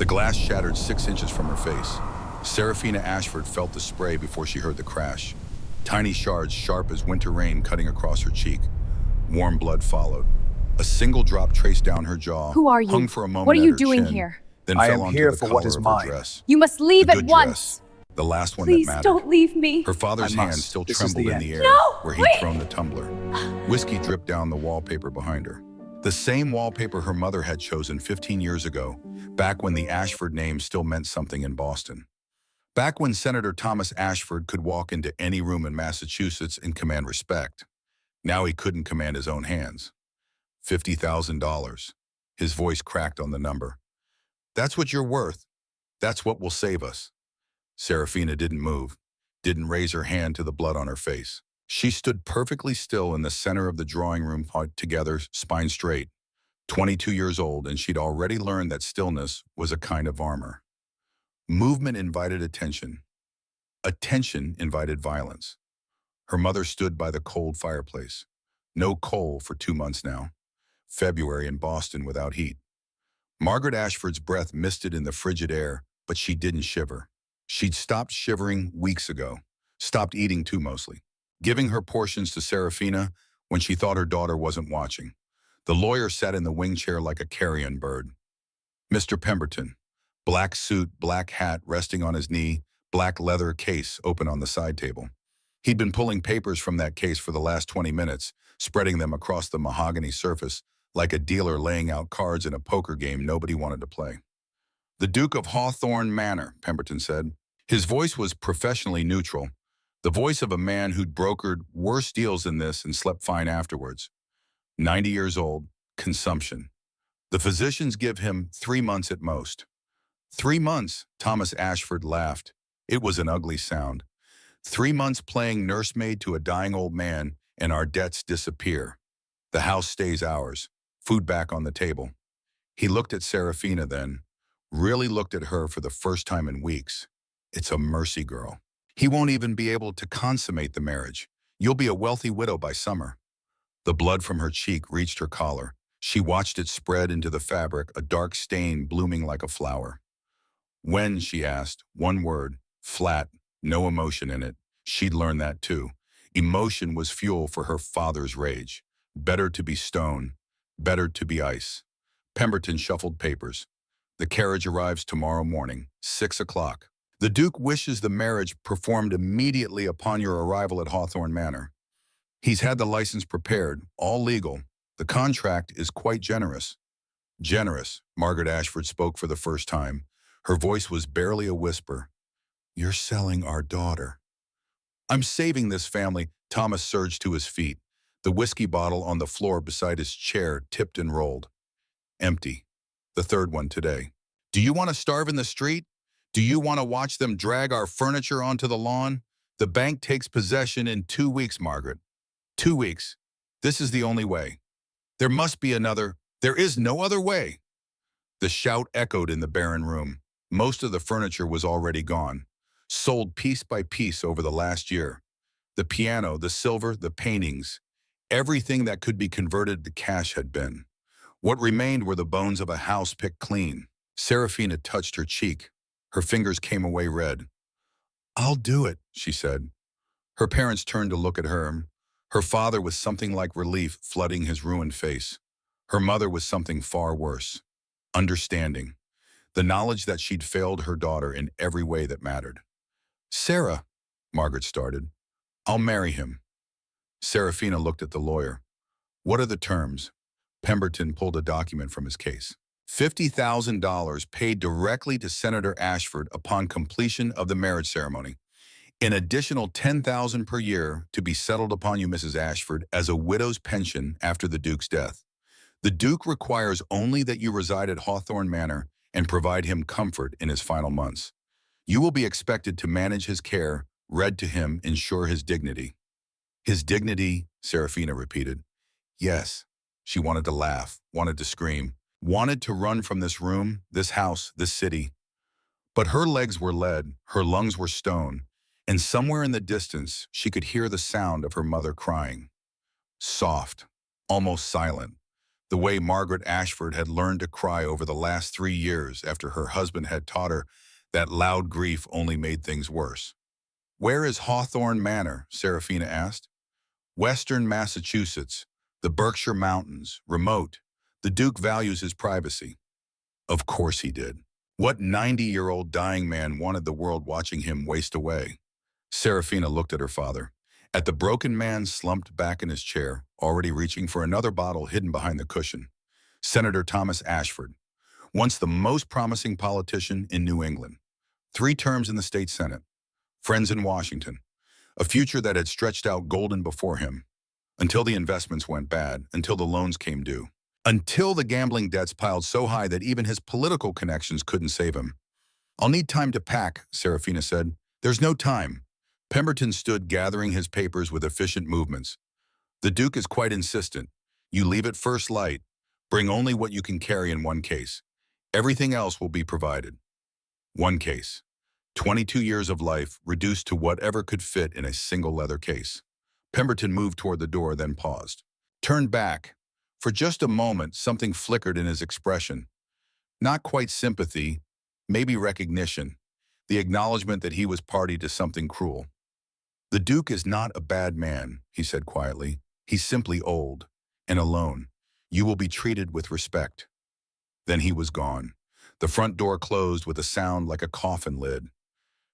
The glass shattered 6 inches from her face. Serafina Ashford felt the spray before she heard the crash. Tiny shards sharp as winter rain cutting across her cheek. Warm blood followed. A single drop traced down her jaw, Who are you? hung for a What moment are at you her doing chin, here? then I fell am onto here the for what collar is of her mine. dress. You must leave The at good once. dress, the last one Please that mattered. don't leave me. Her father's I hand must. still This is trembled the in the end. air No, where he'd wait. thrown the tumbler. Whiskey dripped down the wallpaper behind her. The same wallpaper her mother had chosen 15 years ago, back when the Ashford name still meant something in Boston. Back when Senator Thomas Ashford could walk into any room in Massachusetts and command respect. Now he couldn't command his own hands. $50,000. His voice cracked on the number. That's what you're worth. That's what will save us. Serafina didn't move, didn't raise her hand to the blood on her face. She stood perfectly still in the center of the drawing room, put together, spine straight. 22 years old, and she'd already learned that stillness was a kind of armor. Movement invited attention. Attention invited violence. Her mother stood by the cold fireplace. No coal for 2 months now. February in Boston without heat. Margaret Ashford's breath misted in the frigid air, but she didn't shiver. She'd stopped shivering weeks ago, stopped eating too mostly, giving her portions to Serafina when she thought her daughter wasn't watching. The lawyer sat in the wing chair like a carrion bird. Mr. Pemberton, black suit, black hat resting on his knee, black leather case open on the side table. He'd been pulling papers from that case for the last 20 minutes, spreading them across the mahogany surface like a dealer laying out cards in a poker game nobody wanted to play. The Duke of Hawthorne Manor, Pemberton said. His voice was professionally neutral, the voice of a man who'd brokered worse deals than this and slept fine afterwards. 90 years old, consumption. The physicians give him 3 months at most. 3 months, Thomas Ashford laughed. It was an ugly sound. 3 months playing nursemaid to a dying old man, and our debts disappear. The house stays ours. Food back on the table. He looked at Serafina then, really looked at her for the first time in weeks. It's a mercy, girl. He won't even be able to consummate the marriage. You'll be a wealthy widow by summer. The blood from her cheek reached her collar. She watched it spread into the fabric, a dark stain blooming like a flower. When, she asked, one word, flat, no emotion in it. She'd learned that too. Emotion was fuel for her father's rage. Better to be stone, better to be ice. Pemberton shuffled papers. The carriage arrives tomorrow morning, 6 o'clock. The Duke wishes the marriage performed immediately upon your arrival at Hawthorne Manor. He's had the license prepared, all legal. The contract is quite generous. Generous, Margaret Ashford spoke for the first time. Her voice was barely a whisper. You're selling our daughter. I'm saving this family. Thomas surged to his feet. The whiskey bottle on the floor beside his chair tipped and rolled. Empty. The third one today. Do you want to starve in the street? Do you want to watch them drag our furniture onto the lawn? The bank takes possession in 2 weeks, Margaret. 2 weeks. This is the only way. There must be another. There is no other way. The shout echoed in the barren room. Most of the furniture was already gone, sold piece by piece over the last year. The piano, the silver, the paintings, everything that could be converted to cash had been. What remained were the bones of a house picked clean. Serafina touched her cheek. Her fingers came away red. I'll do it, she said. Her parents turned to look at her. Her father was something like relief flooding his ruined face. Her mother was something far worse. Understanding. The knowledge that she'd failed her daughter in every way that mattered. Sarah, Margaret started. I'll marry him. Serafina looked at the lawyer. What are the terms? Pemberton pulled a document from his case. $50,000 paid directly to Senator Ashford upon completion of the marriage ceremony. An additional $10,000 per year to be settled upon you, Mrs. Ashford, as a widow's pension after the Duke's death. The Duke requires only that you reside at Hawthorne Manor and provide him comfort in his final months. You will be expected to manage his care, read to him, ensure his dignity. His dignity, Serafina repeated. Yes. She wanted to laugh, wanted to scream, wanted to run from this room, this house, this city. But her legs were lead, her lungs were stone, and somewhere in the distance she could hear the sound of her mother crying. Soft, almost silent. The way Margaret Ashford had learned to cry over the last 3 years after her husband had taught her that loud grief only made things worse. "Where is Hawthorne Manor?" Serafina asked. "Western Massachusetts, the Berkshire Mountains, remote. The Duke values his privacy." Of course he did. What 90-year-old dying man wanted the world watching him waste away? Serafina looked at her father. At the broken man slumped back in his chair, already reaching for another bottle hidden behind the cushion. Senator Thomas Ashford, once the most promising politician in New England. 3 terms in the state Senate. Friends in Washington. A future that had stretched out golden before him. Until the investments went bad, until the loans came due. Until the gambling debts piled so high that even his political connections couldn't save him. "I'll need time to pack," Serafina said. "There's no time." Pemberton stood gathering his papers with efficient movements. "The Duke is quite insistent. You leave at first light. Bring only what you can carry in one case. Everything else will be provided." One case. 22 years of life reduced to whatever could fit in a single leather case. Pemberton moved toward the door, then paused. Turned back. For just a moment, something flickered in his expression. Not quite sympathy, maybe recognition. The acknowledgement that he was party to something cruel. "The Duke is not a bad man," he said quietly. "He's simply old and alone. You will be treated with respect." Then he was gone. The front door closed with a sound like a coffin lid.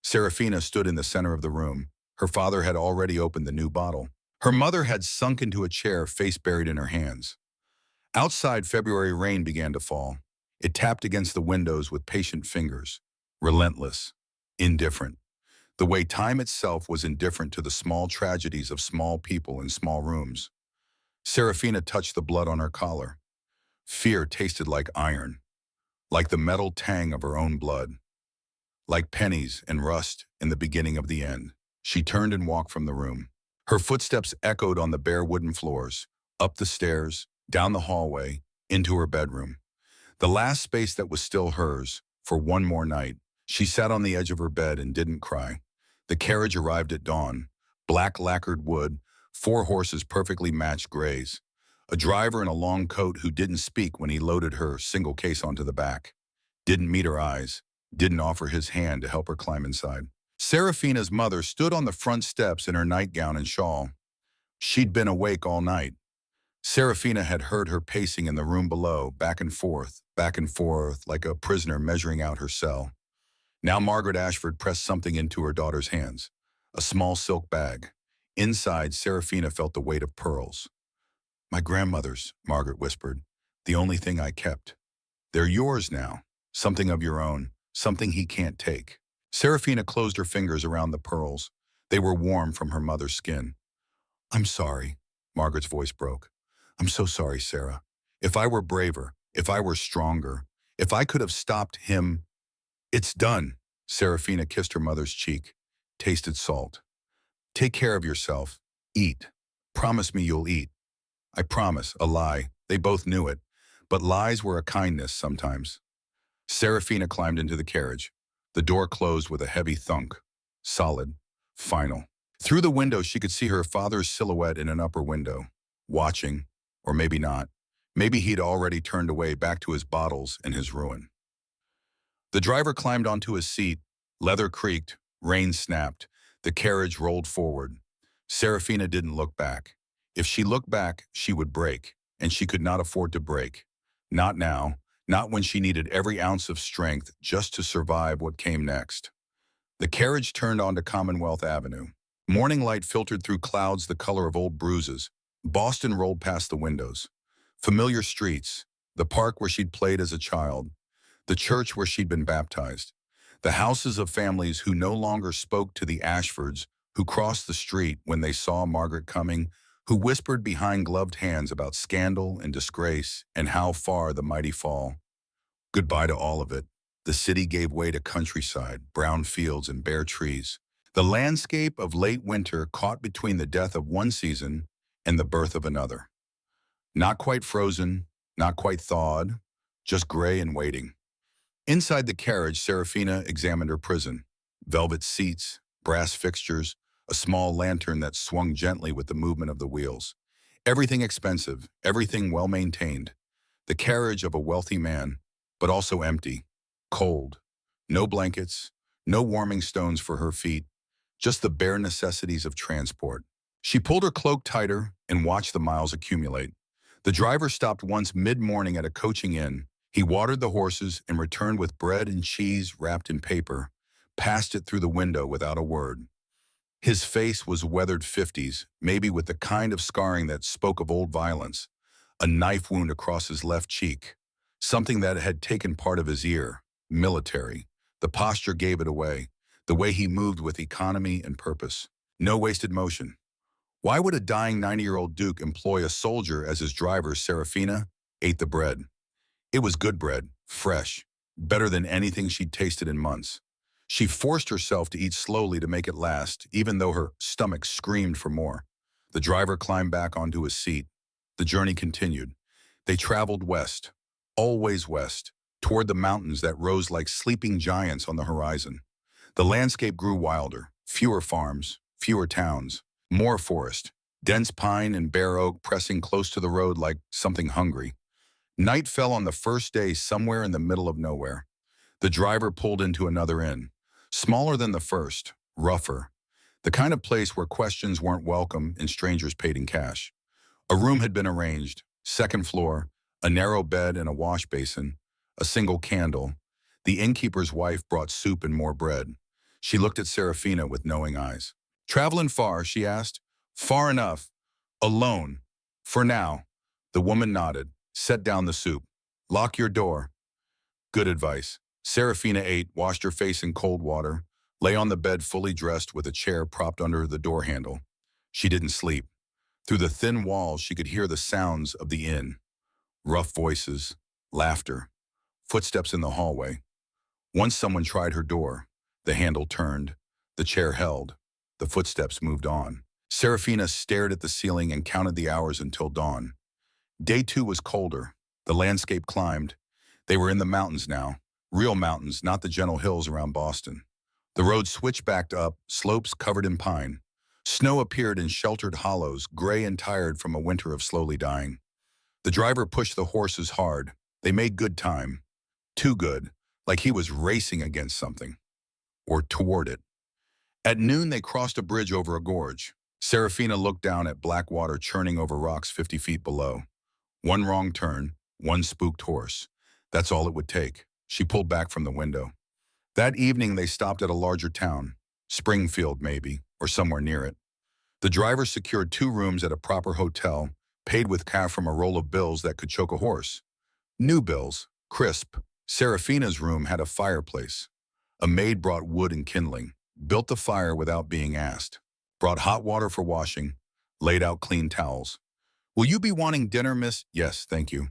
Serafina stood in the center of the room. Her father had already opened the new bottle. Her mother had sunk into a chair, face buried in her hands. Outside, February rain began to fall. It tapped against the windows with patient fingers. Relentless. Indifferent. The way time itself was indifferent to the small tragedies of small people in small rooms. Serafina touched the blood on her collar. Fear tasted like iron, like the metal tang of her own blood, like pennies and rust in the beginning of the end. She turned and walked from the room. Her footsteps echoed on the bare wooden floors, up the stairs, down the hallway, into her bedroom. The last space that was still hers, for one more night. She sat on the edge of her bed and didn't cry. The carriage arrived at dawn. Black lacquered wood, 4 horses perfectly matched grays. A driver in a long coat who didn't speak when he loaded her single case onto the back. Didn't meet her eyes. Didn't offer his hand to help her climb inside. Serafina's mother stood on the front steps in her nightgown and shawl. She'd been awake all night. Serafina had heard her pacing in the room below, back and forth, like a prisoner measuring out her cell. Now Margaret Ashford pressed something into her daughter's hands. A small silk bag. Inside, Serafina felt the weight of pearls. "My grandmother's," Margaret whispered. "The only thing I kept. They're yours now. Something of your own. Something he can't take." Serafina closed her fingers around the pearls. They were warm from her mother's skin. "I'm sorry," Margaret's voice broke. "I'm so sorry, Sarah. If I were braver, if I were stronger, if I could have stopped him." "It's done." Serafina kissed her mother's cheek, tasted salt. "Take care of yourself. Eat. Promise me you'll eat." "I promise." A lie. They both knew it. But lies were a kindness sometimes. Serafina climbed into the carriage. The door closed with a heavy thunk. Solid. Final. Through the window, she could see her father's silhouette in an upper window. Watching. Or maybe not. Maybe he'd already turned away back to his bottles and his ruin. The driver climbed onto his seat. Leather creaked. Rain snapped. The carriage rolled forward. Serafina didn't look back. If she looked back, she would break. And she could not afford to break. Not now. Not when she needed every ounce of strength just to survive what came next. The carriage turned onto Commonwealth Avenue. Morning light filtered through clouds the color of old bruises. Boston rolled past the windows. Familiar streets. The park where she'd played as a child. The church where she'd been baptized. The houses of families who no longer spoke to the Ashfords, who crossed the street when they saw Margaret coming, who whispered behind gloved hands about scandal and disgrace and how far the mighty fall. Goodbye to all of it. The city gave way to countryside, brown fields and bare trees. The landscape of late winter caught between the death of one season and the birth of another. Not quite frozen, not quite thawed, just gray and waiting. Inside the carriage, Serafina examined her prison. Velvet seats, brass fixtures, a small lantern that swung gently with the movement of the wheels. Everything expensive, everything well-maintained. the carriage of a wealthy man, but also empty, cold. No blankets, no warming stones for her feet, just the bare necessities of transport. She pulled her cloak tighter and watched the miles accumulate. The driver stopped once mid-morning at a coaching inn. He watered the horses and returned with bread and cheese wrapped in paper, passed it through the window without a word. His face was weathered 50s, maybe with the kind of scarring that spoke of old violence, a knife wound across his left cheek, something that had taken part of his ear, military. The posture gave it away, the way he moved with economy and purpose. No wasted motion. Why would a dying 90-year-old duke employ a soldier as his driver? Serafina ate the bread. It was good bread, fresh, better than anything she'd tasted in months. She forced herself to eat slowly to make it last, even though her stomach screamed for more. The driver climbed back onto his seat. The journey continued. They traveled west, always west, toward the mountains that rose like sleeping giants on the horizon. The landscape grew wilder, fewer farms, fewer towns, more forest, dense pine and bare oak pressing close to the road like something hungry. Night fell on the first day somewhere in the middle of nowhere. The driver pulled into another inn, smaller than the first, rougher, the kind of place where questions weren't welcome and strangers paid in cash. A room had been arranged, second floor, a narrow bed and a wash basin, a single candle. The innkeeper's wife brought soup and more bread. She looked at Serafina with knowing eyes. "Traveling far?" she asked. "Far enough. Alone. For now." The woman nodded. "Set down the soup. Lock your door." Good advice. Serafina ate, washed her face in cold water, lay on the bed fully dressed with a chair propped under the door handle. She didn't sleep. Through the thin walls, she could hear the sounds of the inn. Rough voices, laughter, footsteps in the hallway. Once someone tried her door. The handle turned. The chair held. The footsteps moved on. Serafina stared at the ceiling and counted the hours until dawn. Day 2 was colder. The landscape climbed. They were in the mountains now. Real mountains, not the gentle hills around Boston. The road switchbacked up, slopes covered in pine. Snow appeared in sheltered hollows, gray and tired from a winter of slowly dying. The driver pushed the horses hard. They made good time. Too good, like he was racing against something. Or toward it. At noon, they crossed a bridge over a gorge. Serafina looked down at black water churning over rocks 50 feet below. One wrong turn, one spooked horse. That's all it would take. She pulled back from the window. That evening, they stopped at a larger town. Springfield, maybe, or somewhere near it. The driver secured 2 rooms at a proper hotel, paid with cash from a roll of bills that could choke a horse. New bills, crisp. Serafina's room had a fireplace. A maid brought wood and kindling, built the fire without being asked, brought hot water for washing, laid out clean towels. "Will you be wanting dinner, miss?" "Yes, thank you."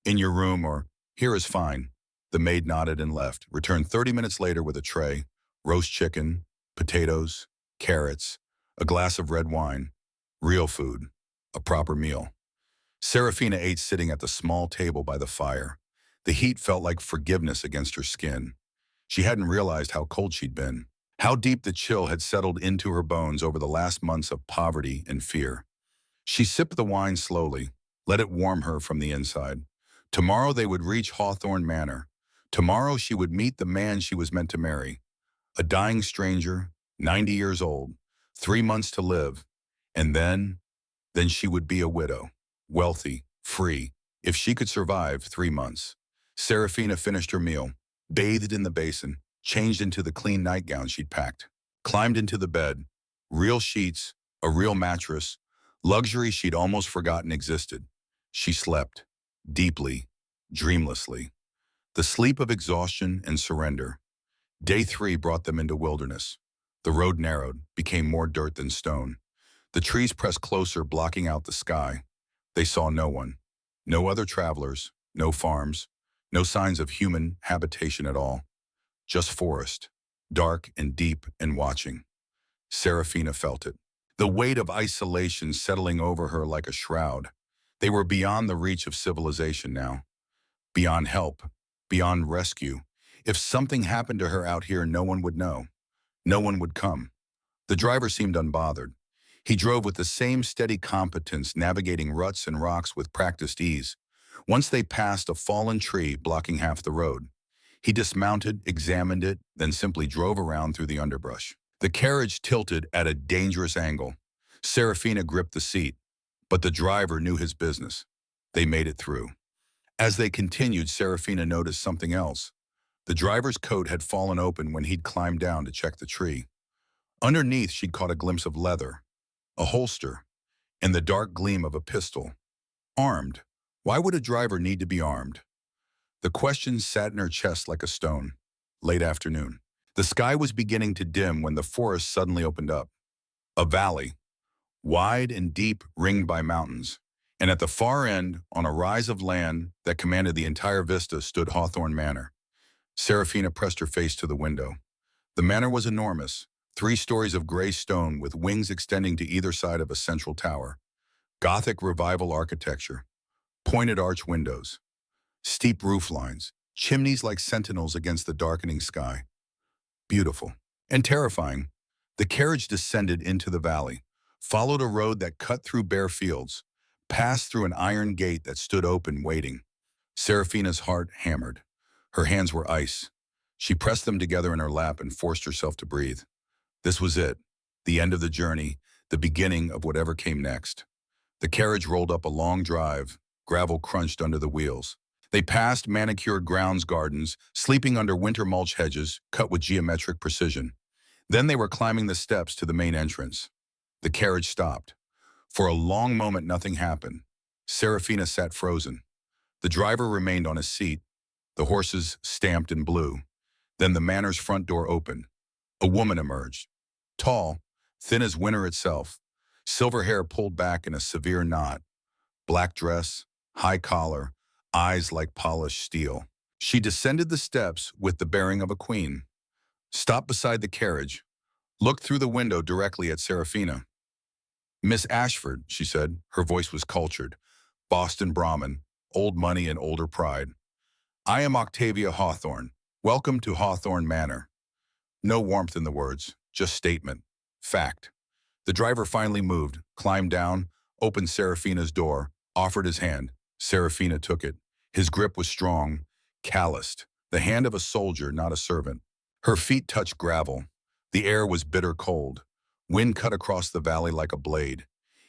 "In your room," or "Here is fine." The maid nodded and left, returned 30 minutes later with a tray, roast chicken, potatoes, carrots, a glass of red wine, real food, a proper meal. Serafina ate sitting at the small table by the fire. The heat felt like forgiveness against her skin. She hadn't realized how cold she'd been, how deep the chill had settled into her bones over the last months of poverty and fear. She sipped the wine slowly, let it warm her from the inside. Tomorrow they would reach Hawthorne Manor. Tomorrow she would meet the man she was meant to marry. A dying stranger, 90 years old, 3 months to live. And then she would be a widow, wealthy, free, if she could survive 3 months. Serafina finished her meal, bathed in the basin, changed into the clean nightgown she'd packed, climbed into the bed, real sheets, a real mattress, luxury she'd almost forgotten existed. She slept, deeply, dreamlessly. The sleep of exhaustion and surrender. Day 3 brought them into wilderness. The road narrowed, became more dirt than stone. The trees pressed closer, blocking out the sky. They saw no one. No other travelers, no farms, no signs of human habitation at all. Just forest, dark and deep and watching. Serafina felt it. The weight of isolation settling over her like a shroud. They were beyond the reach of civilization now. Beyond help, beyond rescue. If something happened to her out here, no one would know. No one would come. The driver seemed unbothered. He drove with the same steady competence, navigating ruts and rocks with practiced ease. Once they passed a fallen tree blocking half the road, he dismounted, examined it, then simply drove around through the underbrush. The carriage tilted at a dangerous angle. Serafina gripped the seat, but the driver knew his business. They made it through. As they continued, Serafina noticed something else. The driver's coat had fallen open when he'd climbed down to check the tree. Underneath, she'd caught a glimpse of leather, a holster, and the dark gleam of a pistol. Armed. Why would a driver need to be armed? The question sat in her chest like a stone. Late afternoon. The sky was beginning to dim when the forest suddenly opened up. A valley, wide and deep, ringed by mountains. And at the far end, on a rise of land that commanded the entire vista, stood Hawthorne Manor. Serafina pressed her face to the window. The manor was enormous, 3 stories of gray stone with wings extending to either side of a central tower. Gothic Revival architecture, pointed arch windows, steep roof lines, chimneys like sentinels against the darkening sky. Beautiful and terrifying. The carriage descended into the valley, followed a road that cut through bare fields, passed through an iron gate that stood open waiting. Serafina's heart hammered. Her hands were ice. She pressed them together in her lap and forced herself to breathe. This was it, the end of the journey, the beginning of whatever came next. The carriage rolled up a long drive. Gravel crunched under the wheels. They passed manicured grounds gardens, sleeping under winter mulch hedges, cut with geometric precision. Then they were climbing the steps to the main entrance. The carriage stopped. For a long moment, nothing happened. Serafina sat frozen. The driver remained on his seat. The horses stamped and blew. Then the manor's front door opened. A woman emerged. Tall, thin as winter itself. Silver hair pulled back in a severe knot. Black dress, high collar, eyes like polished steel. She descended the steps with the bearing of a queen. Stopped beside the carriage. Looked through the window directly at Serafina. "Miss Ashford," she said. Her voice was cultured. Boston Brahmin, old money and older pride. "I am Octavia Hawthorne. Welcome to Hawthorne Manor." No warmth in the words, just statement. Fact. The driver finally moved, climbed down, opened Serafina's door, offered his hand. Serafina took it. His grip was strong, calloused, the hand of a soldier, not a servant. Her feet touched gravel. The air was bitter cold. Wind cut across the valley like a blade.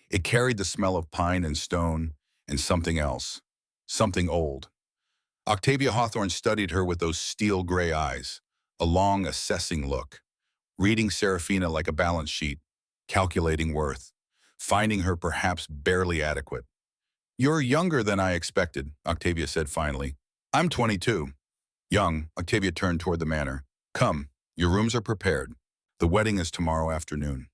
It carried the smell of pine and stone and something else, something old. Octavia Hawthorne studied her with those steel gray eyes, a long, assessing look, reading Serafina like a balance sheet, calculating worth, finding her perhaps barely adequate. "You're younger than I expected," Octavia said finally. "I'm 22. Young, Octavia turned toward the manor. "Come, your rooms are prepared. The wedding is tomorrow afternoon."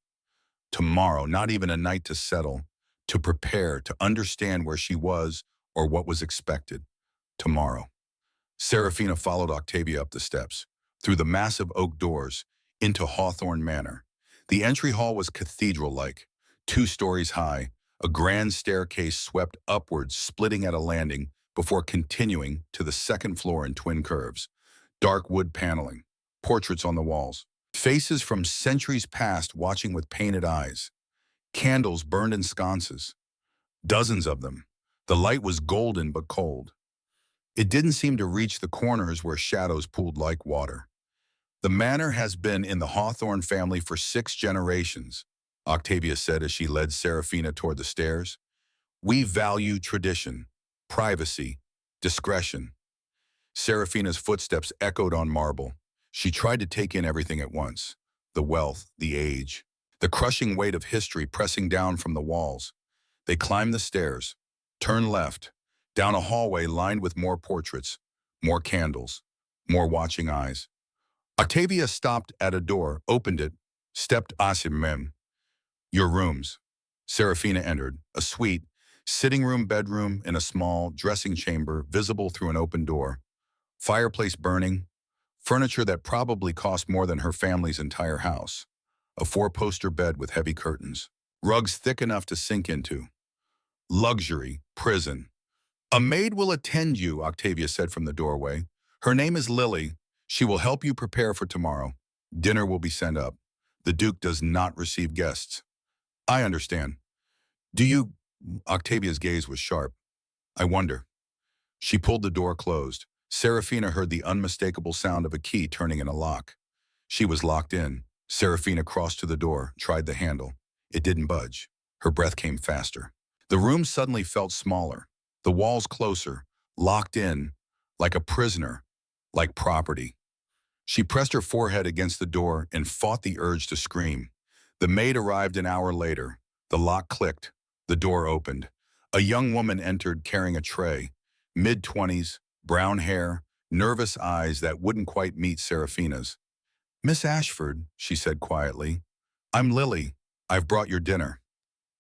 Tomorrow, not even a night to settle, to prepare, to understand where she was or what was expected. Tomorrow. Serafina followed Octavia up the steps, through the massive oak doors, into Hawthorne Manor. The entry hall was cathedral-like, 2 stories high. A grand staircase swept upwards, splitting at a landing, before continuing to the 2nd floor in twin curves. Dark wood paneling, portraits on the walls, faces from centuries past watching with painted eyes. Candles burned in sconces, dozens of them. The light was golden but cold. It didn't seem to reach the corners where shadows pooled like water. "The manor has been in the Hawthorne family for 6 generations," Octavia said as she led Serafina toward the stairs. "We value tradition, privacy, discretion." Serafina's footsteps echoed on marble. She tried to take in everything at once. The wealth, the age, the crushing weight of history pressing down from the walls. They climbed the stairs, turned left, down a hallway lined with more portraits, more candles, more watching eyes. Octavia stopped at a door, opened it, stepped asimem. "Your rooms." Serafina entered, a suite, sitting room, bedroom, and a small dressing chamber visible through an open door. Fireplace burning, furniture that probably cost more than her family's entire house. A 4-poster bed with heavy curtains. Rugs thick enough to sink into. Luxury, prison. "A maid will attend you," Octavia said from the doorway. "Her name is Lily. She will help you prepare for tomorrow. Dinner will be sent up. The Duke does not receive guests." "I understand. Do you—" Octavia's gaze was sharp. "I wonder." She pulled the door closed. Serafina heard the unmistakable sound of a key turning in a lock. She was locked in. Serafina crossed to the door, tried the handle. It didn't budge. Her breath came faster. The room suddenly felt smaller, the walls closer, locked in, like a prisoner, like property. She pressed her forehead against the door and fought the urge to scream. The maid arrived an hour later. The lock clicked. The door opened. A young woman entered carrying a tray. Mid-20s, brown hair, nervous eyes that wouldn't quite meet Serafina's. "Miss Ashford," she said quietly, "I'm Lily. I've brought your dinner."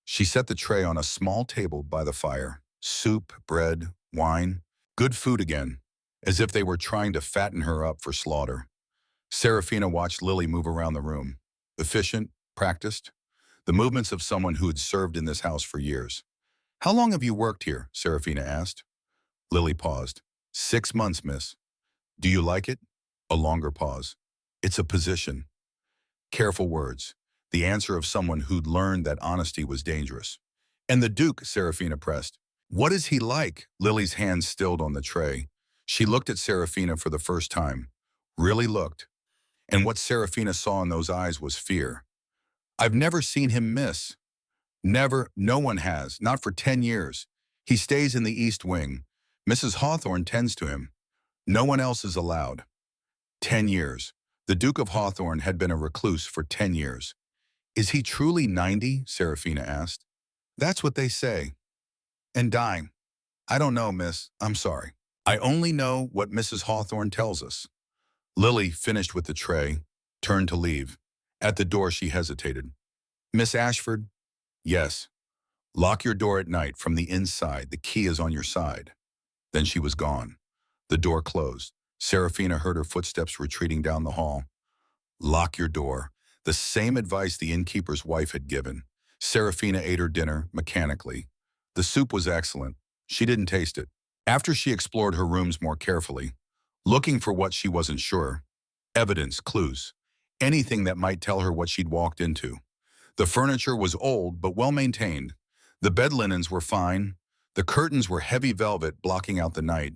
She set the tray on a small table by the fire. Soup, bread, wine, good food again, as if they were trying to fatten her up for slaughter. Serafina watched Lily move around the room. Efficient, practiced, the movements of someone who had served in this house for years. "How long have you worked here?" Serafina asked. Lily paused. "6 months, miss." "Do you like it?" A longer pause. "It's a position." Careful words. The answer of someone who'd learned that honesty was dangerous. "And the Duke," Serafina pressed. "What is he like?" Lily's hands stilled on the tray. She looked at Serafina for the first time. Really looked. And what Serafina saw in those eyes was fear. "I've never seen him, miss." "Never, no one has, not for 10 years. He stays in the East Wing. Mrs. Hawthorne tends to him. No one else is allowed." 10 years. The Duke of Hawthorne had been a recluse for 10 years. "Is he truly 90? Serafina asked. "That's what they say." "And dying?" "I don't know, miss. I'm sorry. I only know what Mrs. Hawthorne tells us." Lily finished with the tray, turned to leave. At the door she hesitated. "Miss Ashford?" "Yes." "Lock your door at night from the inside. The key is on your side." Then she was gone. The door closed. Serafina heard her footsteps retreating down the hall. Lock your door. The same advice the innkeeper's wife had given. Serafina ate her dinner mechanically. The soup was excellent. She didn't taste it. After she explored her rooms more carefully, looking for what she wasn't sure, evidence, clues, anything that might tell her what she'd walked into. The furniture was old but well maintained. The bed linens were fine. The curtains were heavy velvet blocking out the night.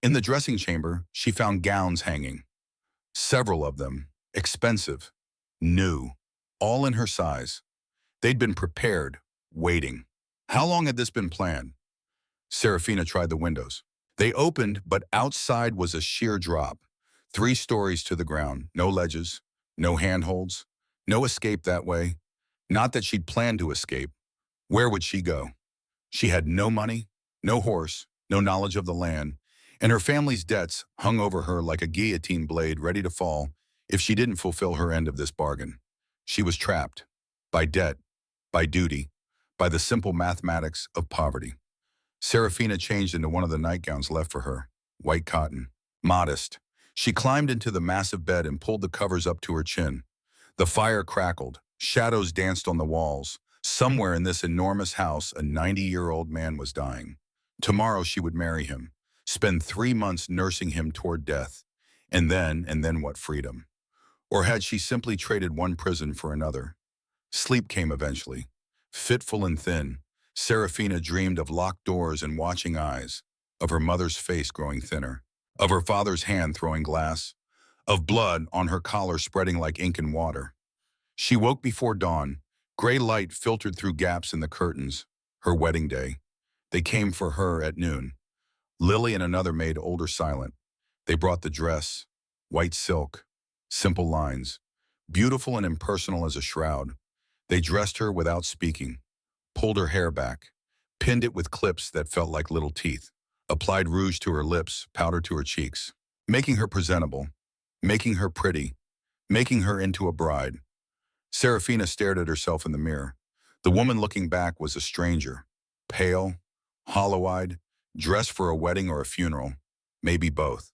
In the dressing chamber, she found gowns hanging. Several of them, expensive, new, all in her size. They'd been prepared, waiting. How long had this been planned? Serafina tried the windows. They opened, but outside was a sheer drop. 3 stories to the ground, no ledges, no handholds, no escape that way. Not that she'd planned to escape. Where would she go? She had no money, no horse, no knowledge of the land, and her family's debts hung over her like a guillotine blade ready to fall if she didn't fulfill her end of this bargain. She was trapped by debt, by duty, by the simple mathematics of poverty. Serafina changed into one of the nightgowns left for her, white cotton, modest. She climbed into the massive bed and pulled the covers up to her chin. The fire crackled, shadows danced on the walls. Somewhere in this enormous house, a 90-year-old man was dying. Tomorrow she would marry him, spend 3 months nursing him toward death. And then what freedom? Or had she simply traded one prison for another? Sleep came eventually. Fitful and thin, Serafina dreamed of locked doors and watching eyes, of her mother's face growing thinner, of her father's hand throwing glass, of blood on her collar spreading like ink and water. She woke before dawn. Gray light filtered through gaps in the curtains. Her wedding day. They came for her at noon. Lily and another maid older silent. They brought the dress, white silk, simple lines, beautiful and impersonal as a shroud. They dressed her without speaking, pulled her hair back, pinned it with clips that felt like little teeth, applied rouge to her lips, powder to her cheeks, making her presentable, making her pretty, making her into a bride. Serafina stared at herself in the mirror. The woman looking back was a stranger, pale, hollow-eyed, dressed for a wedding or a funeral, maybe both.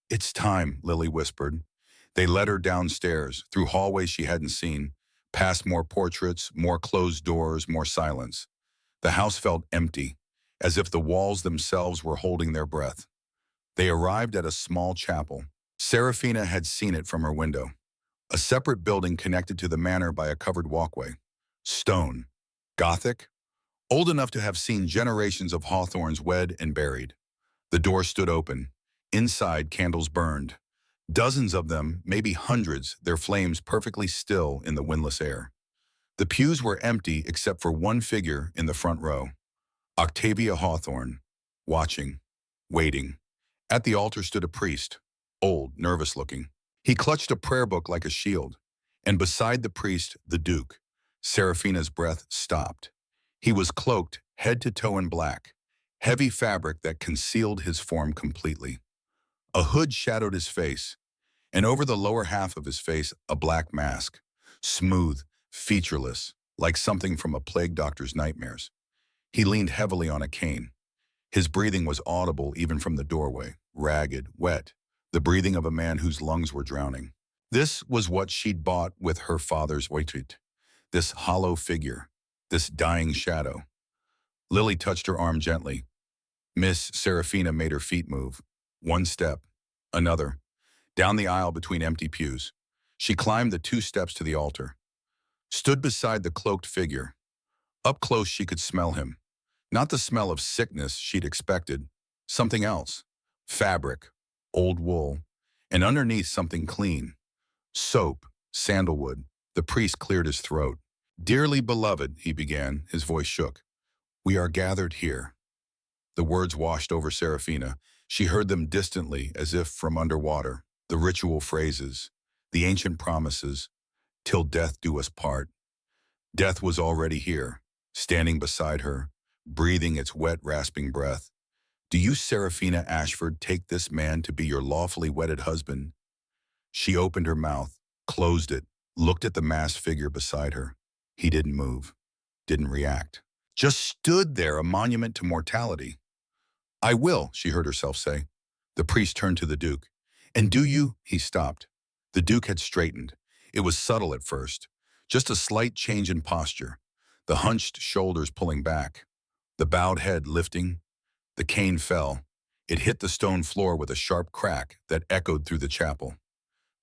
"It's time," Lily whispered. They led her downstairs, through hallways she hadn't seen, past more portraits, more closed doors, more silence. The house felt empty, as if the walls themselves were holding their breath. They arrived at a small chapel. Serafina had seen it from her window. A separate building connected to the manor by a covered walkway. Stone. Gothic. Old enough to have seen generations of Hawthorns wed and buried. The door stood open. Inside, candles burned. Dozens of them, maybe hundreds, their flames perfectly still in the windless air. The pews were empty except for one figure in the front row. Octavia Hawthorne, watching, waiting. At the altar stood a priest, old, nervous-looking. He clutched a prayer book like a shield, and beside the priest, the Duke. Serafina's breath stopped. He was cloaked, head to toe in black, heavy fabric that concealed his form completely. A hood shadowed his face, and over the lower half of his face, a black mask, smooth, featureless, like something from a plague doctor's nightmares. He leaned heavily on a cane. His breathing was audible even from the doorway, ragged, wet, the breathing of a man whose lungs were drowning. This was what she'd bought with her father's waitrite, this hollow figure, this dying shadow. Lily touched her arm gently. Miss Serafina made her feet move. One step, another, down the aisle between empty pews. She climbed the 2 steps to the altar, stood beside the cloaked figure. Up close she could smell him. Not the smell of sickness she'd expected, something else. Fabric, old wool, and underneath something clean. Soap, sandalwood. The priest cleared his throat. "Dearly beloved," he began, his voice shook. "We are gathered here." The words washed over Serafina. She heard them distantly, as if from underwater. The ritual phrases, the ancient promises, "Till death do us part." Death was already here, standing beside her, breathing its wet, rasping breath. "Do you, Serafina Ashford, take this man to be your lawfully wedded husband?" She opened her mouth, closed it, looked at the masked figure beside her. He didn't move, didn't react. Just stood there, a monument to mortality. "I will," she heard herself say. The priest turned to the Duke. "And do you—" He stopped. The Duke had straightened. It was subtle at first, just a slight change in posture, the hunched shoulders pulling back, the bowed head lifting. The cane fell. It hit the stone floor with a sharp crack that echoed through the chapel.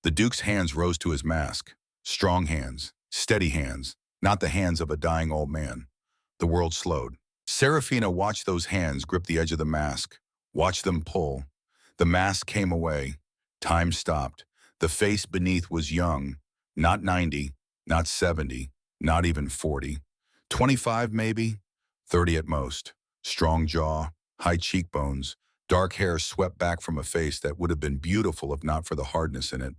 The Duke's hands rose to his mask. Strong hands, steady hands, not the hands of a dying old man. The world slowed. Serafina watched those hands grip the edge of the mask, watched them pull. The mask came away. Time stopped. The face beneath was young, not 90, not 70, not even 40. 25 maybe, 30 at most. Strong jaw, high cheekbones, dark hair swept back from a face that would have been beautiful if not for the hardness in it.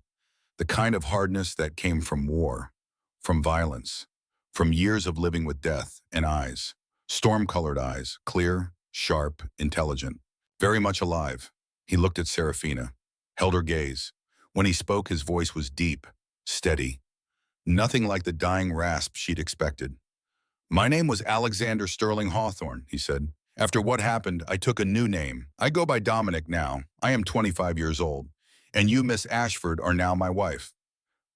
The kind of hardness that came from war, from violence, from years of living with death, and eyes. Storm-colored eyes, clear, sharp, intelligent, very much alive. He looked at Serafina, held her gaze. When he spoke, his voice was deep, steady. Nothing like the dying rasp she'd expected. "My name was Alexander Sterling Hawthorne," he said. "After what happened, I took a new name. I go by Dominic now. I am 25 years old. And you, Miss Ashford, are now my wife."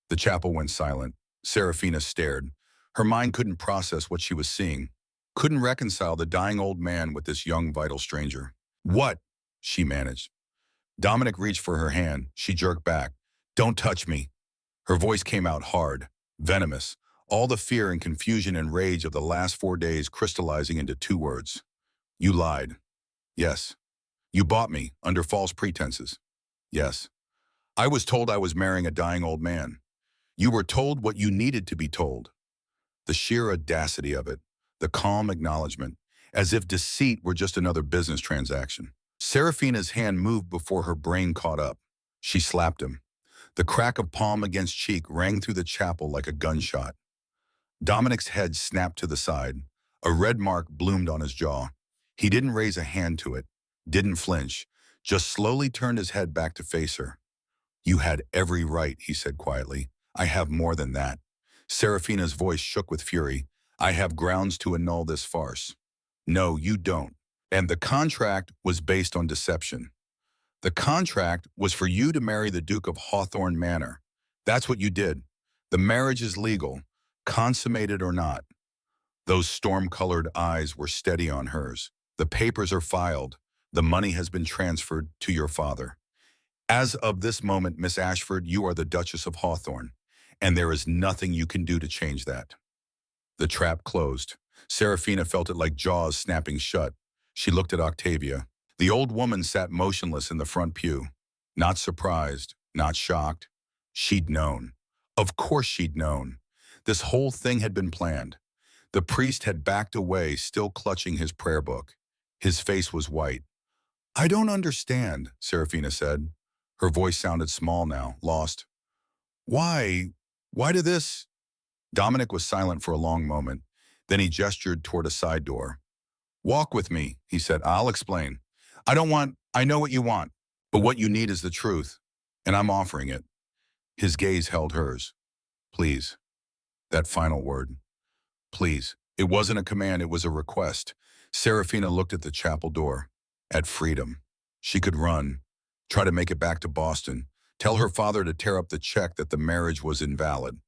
The chapel went silent. Serafina stared. Her mind couldn't process what she was seeing, couldn't reconcile the dying old man with this young, vital stranger. "What?" she managed. Dominic reached for her hand. She jerked back. "Don't touch me." Her voice came out hard, venomous, all the fear and confusion and rage of the last 4 days crystallizing into 2 words. "You lied." "Yes." "You bought me, under false pretenses." "Yes." "I was told I was marrying a dying old man." "You were told what you needed to be told." The sheer audacity of it, the calm acknowledgement, as if deceit were just another business transaction. Serafina's hand moved before her brain caught up. She slapped him. The crack of palm against cheek rang through the chapel like a gunshot. Dominic's head snapped to the side. A red mark bloomed on his jaw. He didn't raise a hand to it, didn't flinch, just slowly turned his head back to face her. "You had every right," he said quietly. "I have more than that." Serafina's voice shook with fury. "I have grounds to annul this farce." "No, you don't." "And the contract was based on deception. The contract was for you to marry the Duke of Hawthorne Manor. That's what you did. The marriage is legal, consummated or not." Those storm-colored eyes were steady on hers. "The papers are filed. The money has been transferred to your father. As of this moment, Miss Ashford, you are the Duchess of Hawthorne, and there is nothing you can do to change that." The trap closed. Serafina felt it like jaws snapping shut. She looked at Octavia. The old woman sat motionless in the front pew, not surprised, not shocked. She'd known. Of course she'd known. This whole thing had been planned. The priest had backed away, still clutching his prayer book. His face was white. "I don't understand," Serafina said. Her voice sounded small now, lost. "Why? Why did this?" Dominic was silent for a long moment. Then he gestured toward a side door. "Walk with me," he said. "I'll explain. I know what you want, but what you need is the truth, and I'm offering it." His gaze held hers. "Please." That final word. "Please." It wasn't a command, it was a request. Serafina looked at the chapel door, at freedom. She could run, try to make it back to Boston, tell her father to tear up the check that the marriage was invalid.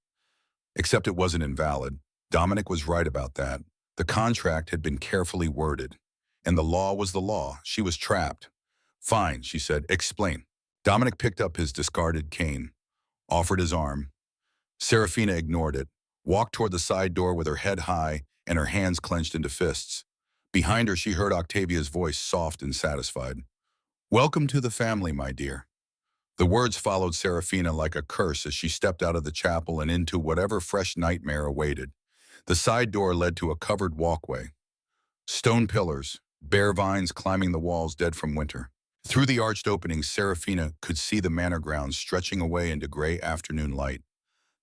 Except it wasn't invalid. Dominic was right about that. The contract had been carefully worded, and the law was the law. She was trapped. "Fine," she said. "Explain." Dominic picked up his discarded cane, offered his arm. Serafina ignored it, walked toward the side door with her head high and her hands clenched into fists. Behind her, she heard Octavia's voice, soft and satisfied. "Welcome to the family, my dear." The words followed Serafina like a curse as she stepped out of the chapel and into whatever fresh nightmare awaited. The side door led to a covered walkway. Stone pillars, bare vines climbing the walls dead from winter. Through the arched openings, Serafina could see the manor grounds stretching away into gray afternoon light.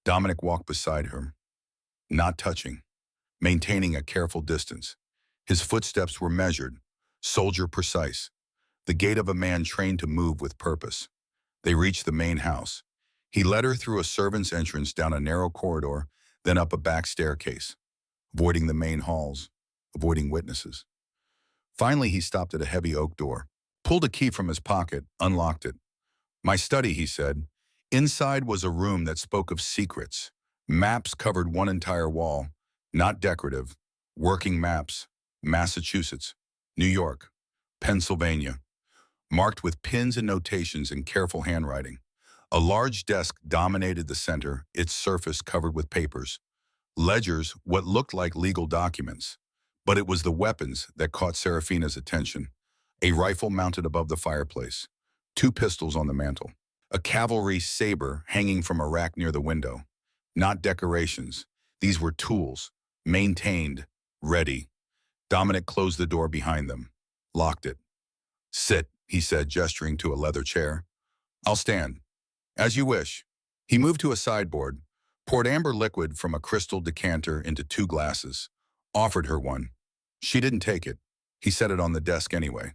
Dominic walked beside her, not touching, maintaining a careful distance. His footsteps were measured, soldier precise, the gait of a man trained to move with purpose. They reached the main house. He led her through a servant's entrance down a narrow corridor, then up a back staircase, avoiding the main halls, avoiding witnesses. Finally, he stopped at a heavy oak door, pulled a key from his pocket, unlocked it. "My study," he said. Inside was a room that spoke of secrets. Maps covered one entire wall, not decorative, working maps. Massachusetts, New York, Pennsylvania, marked with pins and notations in careful handwriting. A large desk dominated the center, its surface covered with papers. Ledgers, what looked like legal documents. But it was the weapons that caught Serafina's attention. A rifle mounted above the fireplace, 2 pistols on the mantel, a cavalry saber hanging from a rack near the window. Not decorations. These were tools, maintained, ready. Dominic closed the door behind them, locked it. "Sit," he said, gesturing to a leather chair. "I'll stand." "As you wish." He moved to a sideboard, poured amber liquid from a crystal decanter into 2 glasses, offered her one. She didn't take it. He set it on the desk anyway,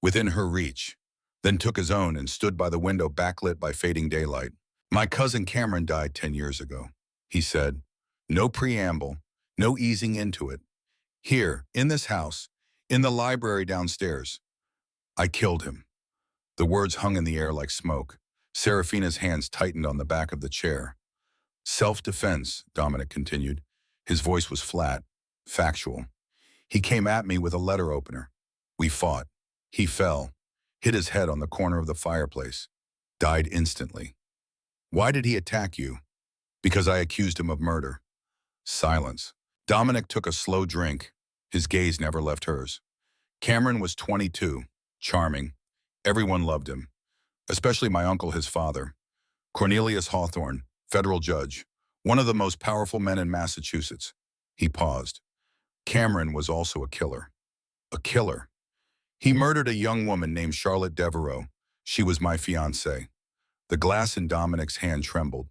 within her reach, then took his own and stood by the window backlit by fading daylight. "My cousin Cameron died 10 years ago," he said. No preamble, no easing into it. "Here, in this house, in the library downstairs. I killed him." The words hung in the air like smoke. Serafina's hands tightened on the back of the chair. "Self-defense," Dominic continued. His voice was flat, factual. "He came at me with a letter opener. We fought. He fell, hit his head on the corner of the fireplace, died instantly." "Why did he attack you?" "Because I accused him of murder." Silence. Dominic took a slow drink. His gaze never left hers. Cameron was 22, charming. Everyone loved him, especially my uncle, his father. Cornelius Hawthorne, federal judge, one of the most powerful men in Massachusetts. He paused. Cameron was also a killer. A killer. He murdered a young woman named Charlotte Devereaux. She was my fiancée. The glass in Dominic's hand trembled,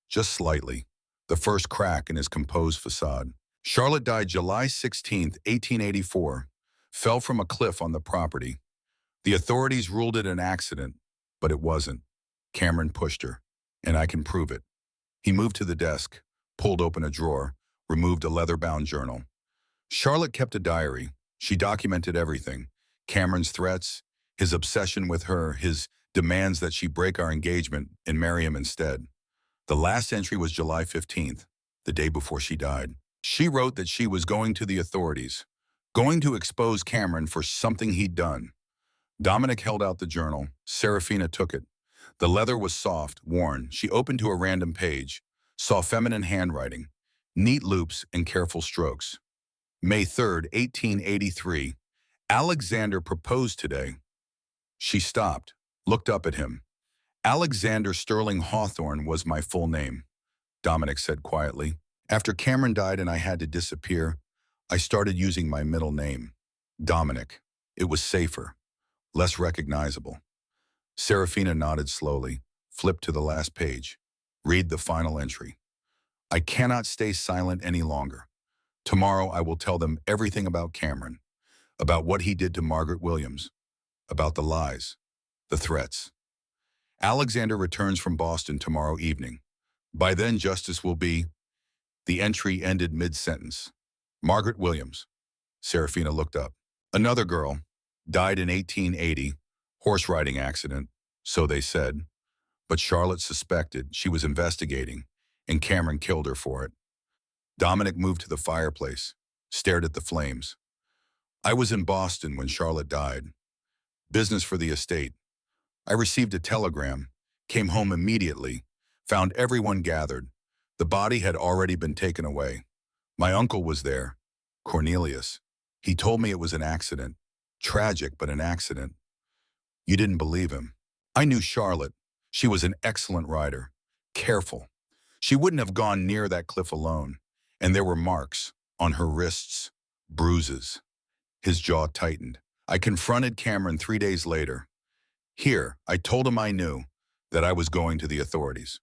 just slightly, the first crack in his composed facade. Charlotte died July 16, 1884, fell from a cliff on the property. The authorities ruled it an accident, but it wasn't. Cameron pushed her, and I can prove it. He moved to the desk, pulled open a drawer, removed a leather-bound journal. Charlotte kept a diary. She documented everything. Cameron's threats, his obsession with her, his demands that she break our engagement and marry him instead. The last entry was July 15th, the day before she died. She wrote that she was going to the authorities, going to expose Cameron for something he'd done. Dominic held out the journal. Serafina took it. The leather was soft, worn. She opened to a random page, saw feminine handwriting, neat loops and careful strokes. May 3rd, 1883. Alexander proposed today. She stopped, looked up at him. Alexander Sterling Hawthorne was my full name, Dominic said quietly. After Cameron died and I had to disappear, I started using my middle name, Dominic. It was safer, less recognizable. Serafina nodded slowly, flipped to the last page. Read the final entry. I cannot stay silent any longer. Tomorrow I will tell them everything about Cameron, about what he did to Margaret Williams, about the lies, the threats. Alexander returns from Boston tomorrow evening. By then justice will be. The entry ended mid-sentence. Margaret Williams. Serafina looked up. Another girl, died in 1880, horse riding accident, so they said. But Charlotte suspected, she was investigating, and Cameron killed her for it. Dominic moved to the fireplace, stared at the flames. I was in Boston when Charlotte died. Business for the estate. I received a telegram, came home immediately, found everyone gathered. The body had already been taken away. My uncle was there, Cornelius. He told me it was an accident. Tragic, but an accident. You didn't believe him. I knew Charlotte. She was an excellent rider. Careful. She wouldn't have gone near that cliff alone. And there were marks on her wrists, bruises. His jaw tightened. I confronted Cameron 3 days later. Here, I told him I knew that I was going to the authorities.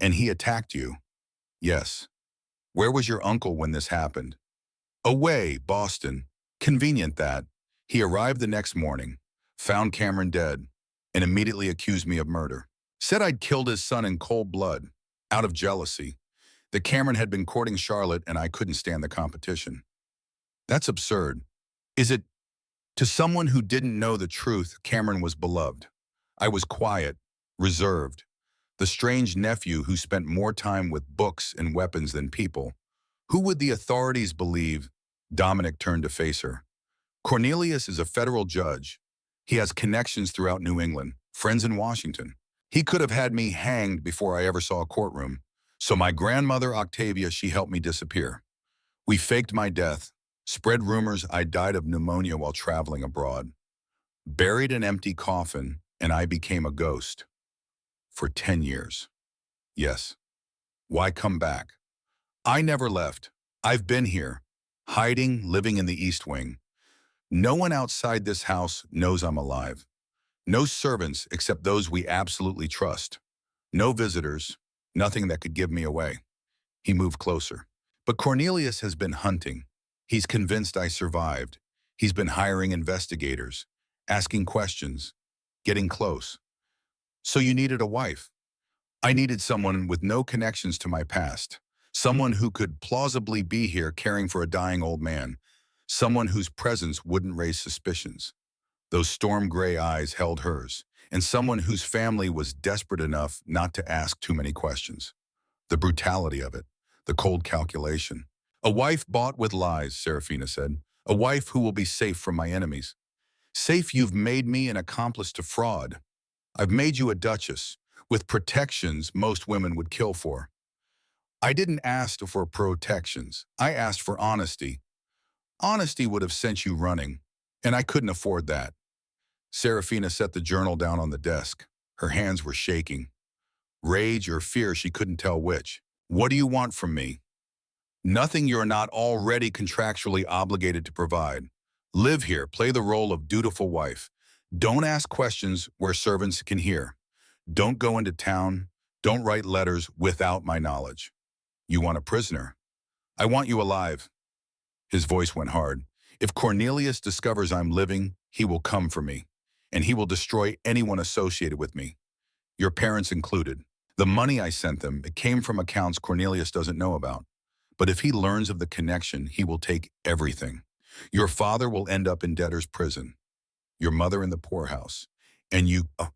And he attacked you. Yes. Where was your uncle when this happened? Away, Boston. Convenient that. He arrived the next morning, found Cameron dead, and immediately accused me of murder. Said I'd killed his son in cold blood, out of jealousy, that Cameron had been courting Charlotte and I couldn't stand the competition. That's absurd. Is it? To someone who didn't know the truth, Cameron was beloved. I was quiet, reserved, the strange nephew who spent more time with books and weapons than people. Who would the authorities believe? Dominic turned to face her. Cornelius is a federal judge. He has connections throughout New England, friends in Washington. He could have had me hanged before I ever saw a courtroom. So my grandmother, Octavia, she helped me disappear. We faked my death, spread rumors I died of pneumonia while traveling abroad, buried an empty coffin, and I became a ghost. For 10 years. Yes. Why come back? I never left. I've been here, hiding, living in the East Wing. No one outside this house knows I'm alive. No servants except those we absolutely trust. No visitors, nothing that could give me away. He moved closer. But Cornelius has been hunting. He's convinced I survived. He's been hiring investigators, asking questions, getting close. So you needed a wife. I needed someone with no connections to my past. Someone who could plausibly be here caring for a dying old man. Someone whose presence wouldn't raise suspicions. Those storm gray eyes held hers, and someone whose family was desperate enough not to ask too many questions. The brutality of it, the cold calculation. A wife bought with lies, Serafina said. A wife who will be safe from my enemies. Safe you've made me an accomplice to fraud. I've made you a duchess, with protections most women would kill for. I didn't ask for protections. I asked for honesty. Honesty would have sent you running, and I couldn't afford that. Serafina set the journal down on the desk. Her hands were shaking. Rage or fear, she couldn't tell which. What do you want from me? Nothing you're not already contractually obligated to provide. Live here, play the role of dutiful wife. Don't ask questions where servants can hear. Don't go into town. Don't write letters without my knowledge. You want a prisoner. I want you alive. His voice went hard. If Cornelius discovers I'm living, he will come for me, and he will destroy anyone associated with me, your parents included. The money I sent them, it came from accounts Cornelius doesn't know about. But if he learns of the connection, he will take everything. Your father will end up in debtor's prison, your mother in the poorhouse, and you... Oh.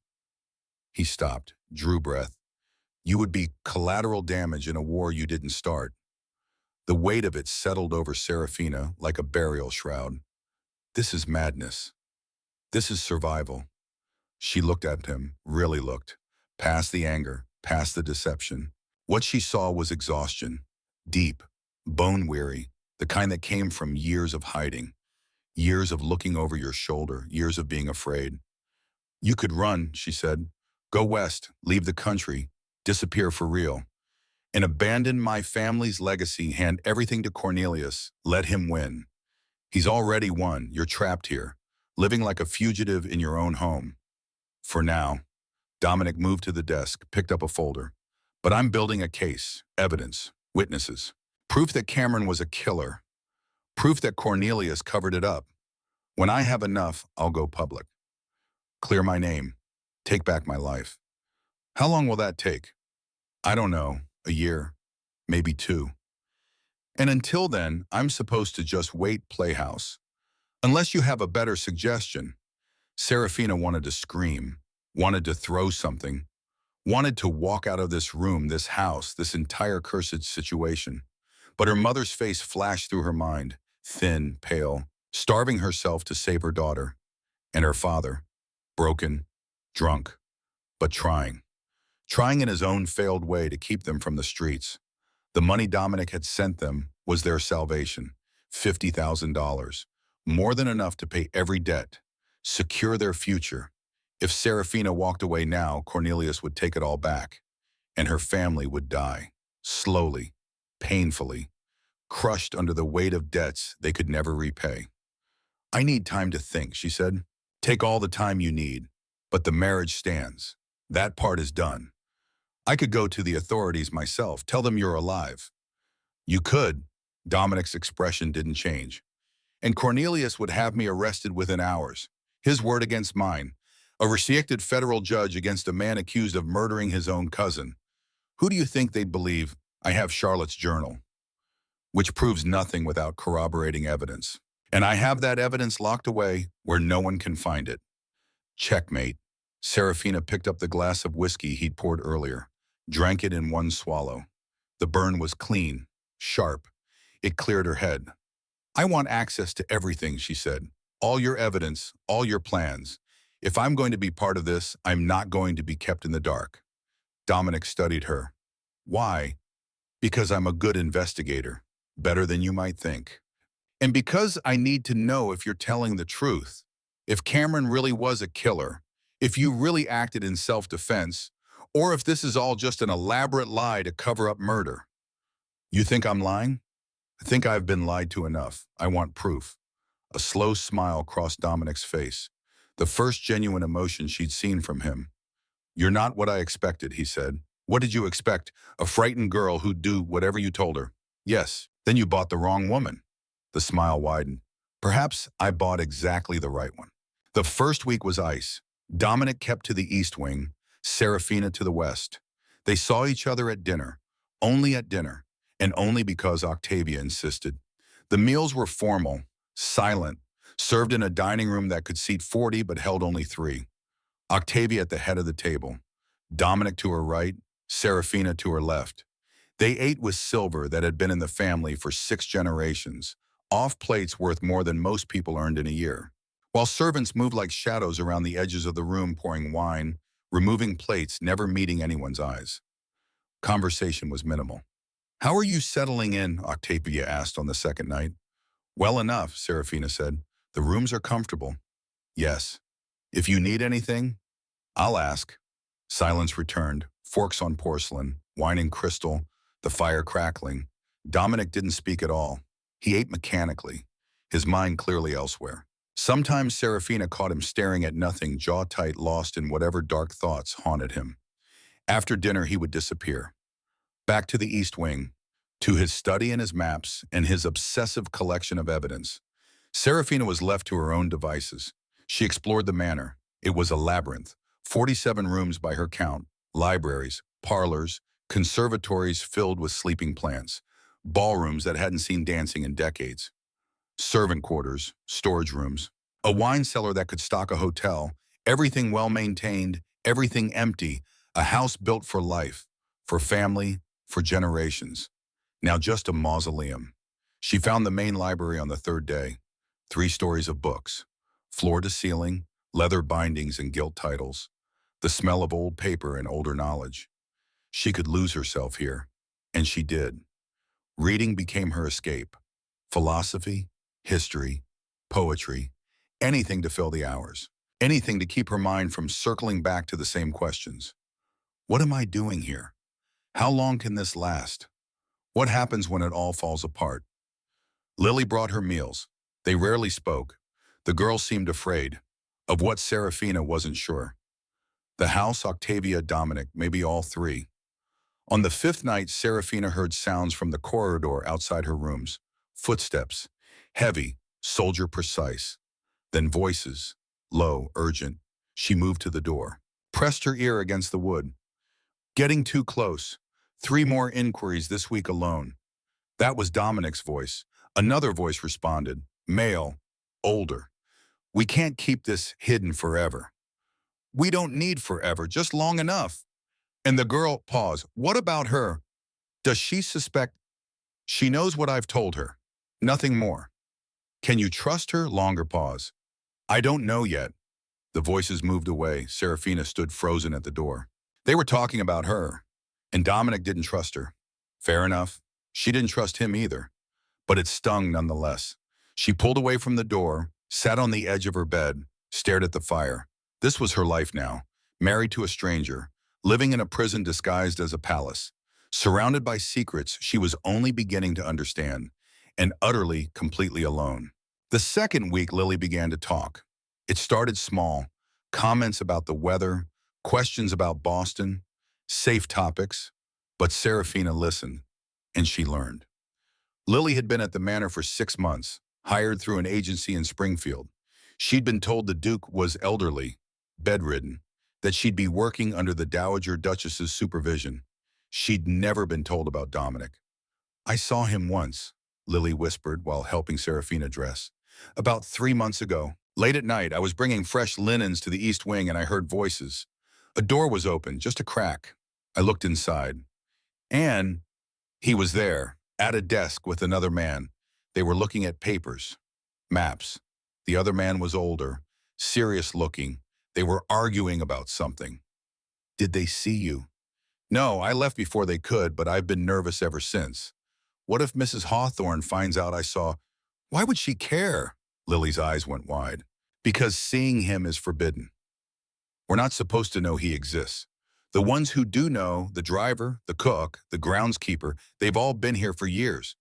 He stopped, drew breath. You would be collateral damage in a war you didn't start. The weight of it settled over Serafina like a burial shroud. This is madness. This is survival. She looked at him, really looked, past the anger, past the deception. What she saw was exhaustion, deep, bone-weary, the kind that came from years of hiding, years of looking over your shoulder, years of being afraid. You could run, she said. Go west, leave the country, disappear for real. And abandon my family's legacy, hand everything to Cornelius, let him win. He's already won, you're trapped here, living like a fugitive in your own home. For now, Dominic moved to the desk, picked up a folder. But I'm building a case, evidence, witnesses. Proof that Cameron was a killer. Proof that Cornelius covered it up. When I have enough, I'll go public. Clear my name. Take back my life. How long will that take? I don't know. A year. Maybe two. And until then, I'm supposed to just wait playhouse. Unless you have a better suggestion. Serafina wanted to scream, wanted to throw something, wanted to walk out of this room, this house, this entire cursed situation. But her mother's face flashed through her mind, thin, pale, starving herself to save her daughter. And her father, broken, drunk, but trying in his own failed way to keep them from the streets. The money Dominic had sent them was their salvation, $50,000, more than enough to pay every debt, secure their future. If Serafina walked away now, Cornelius would take it all back, and her family would die, slowly, painfully, crushed under the weight of debts they could never repay. I need time to think, she said. Take all the time you need, but the marriage stands. That part is done. I could go to the authorities myself, tell them you're alive. You could. Dominic's expression didn't change. And Cornelius would have me arrested within hours. His word against mine. A restricted federal judge against a man accused of murdering his own cousin. Who do you think they'd believe? I have Charlotte's journal, which proves nothing without corroborating evidence. And I have that evidence locked away where no one can find it. Checkmate. Serafina picked up the glass of whiskey he'd poured earlier, drank it in one swallow. The burn was clean, sharp. It cleared her head. I want access to everything, she said. All your evidence, all your plans. If I'm going to be part of this, I'm not going to be kept in the dark. Dominic studied her. Why? Because I'm a good investigator, better than you might think. And because I need to know if you're telling the truth, if Cameron really was a killer, if you really acted in self-defense, or if this is all just an elaborate lie to cover up murder. You think I'm lying? I think I've been lied to enough. I want proof. A slow smile crossed Dominic's face, the first genuine emotion she'd seen from him. You're not what I expected, he said. What did you expect? A frightened girl who'd do whatever you told her? Yes, then you bought the wrong woman. The smile widened. Perhaps I bought exactly the right one. The first week was ice. Dominic kept to the east wing, Serafina to the west. They saw each other at dinner, and only because Octavia insisted. The meals were formal, silent, served in a dining room that could seat 40 but held only 3. Octavia at the head of the table, Dominic to her right, Serafina to her left. They ate with silver that had been in the family for 6 generations, off plates worth more than most people earned in a year. While servants moved like shadows around the edges of the room pouring wine, removing plates, never meeting anyone's eyes. Conversation was minimal. How are you settling in? Octavia asked on the second night. Well enough, Serafina said. The rooms are comfortable. Yes. If you need anything, I'll ask. Silence returned, forks on porcelain, wine in crystal, the fire crackling. Dominic didn't speak at all. He ate mechanically, his mind clearly elsewhere. Sometimes Serafina caught him staring at nothing, jaw tight, lost in whatever dark thoughts haunted him. After dinner, he would disappear. Back to the East Wing, to his study and his maps and his obsessive collection of evidence. Serafina was left to her own devices. She explored the manor. It was a labyrinth, 47 rooms by her count, libraries, parlors, conservatories filled with sleeping plants, ballrooms that hadn't seen dancing in decades, servant quarters, storage rooms, a wine cellar that could stock a hotel, everything well-maintained, everything empty, a house built for life, for family, for generations. Now just a mausoleum. She found the main library on the third day. 3 stories of books, floor to ceiling, leather bindings and gilt titles, the smell of old paper and older knowledge. She could lose herself here, and she did. Reading became her escape. Philosophy, history, poetry, anything to fill the hours. Anything to keep her mind from circling back to the same questions. What am I doing here? How long can this last? What happens when it all falls apart? Lily brought her meals. They rarely spoke. The girl seemed afraid. Of what Serafina wasn't sure. The house, Octavia, Dominic, maybe all three. On the fifth night, Serafina heard sounds from the corridor outside her rooms. Footsteps. Heavy, soldier precise. Then voices. Low, urgent. She moved to the door. Pressed her ear against the wood. Getting too close. 3 more inquiries this week alone. That was Dominic's voice. Another voice responded. Male. Older. We can't keep this hidden forever. We don't need forever, just long enough. And the girl paused. What about her? Does she suspect? She knows what I've told her. Nothing more. Can you trust her? Longer pause. I don't know yet. The voices moved away. Serafina stood frozen at the door. They were talking about her, and Dominic didn't trust her. Fair enough. She didn't trust him either. But it stung nonetheless. She pulled away from the door, sat on the edge of her bed, stared at the fire. This was her life now, married to a stranger, living in a prison disguised as a palace, surrounded by secrets she was only beginning to understand, and utterly, completely alone. The second week, Lily began to talk. It started small, comments about the weather, questions about Boston, safe topics, but Serafina listened, and she learned. Lily had been at the manor for 6 months, hired through an agency in Springfield. She'd been told the Duke was elderly, bedridden, that she'd be working under the Dowager Duchess's supervision. She'd never been told about Dominic. I saw him once, Lily whispered while helping Serafina dress. About 3 months ago. Late at night, I was bringing fresh linens to the East Wing and I heard voices. A door was open, just a crack. I looked inside. And he was there, at a desk with another man. They were looking at papers, maps. The other man was older, serious looking. They were arguing about something. Did they see you? No, I left before they could, but I've been nervous ever since. What if Mrs. Hawthorne finds out I saw? Why would she care? Lily's eyes went wide. Because seeing him is forbidden. We're not supposed to know he exists. The ones who do know, the driver, the cook, the groundskeeper, they've all been here for years.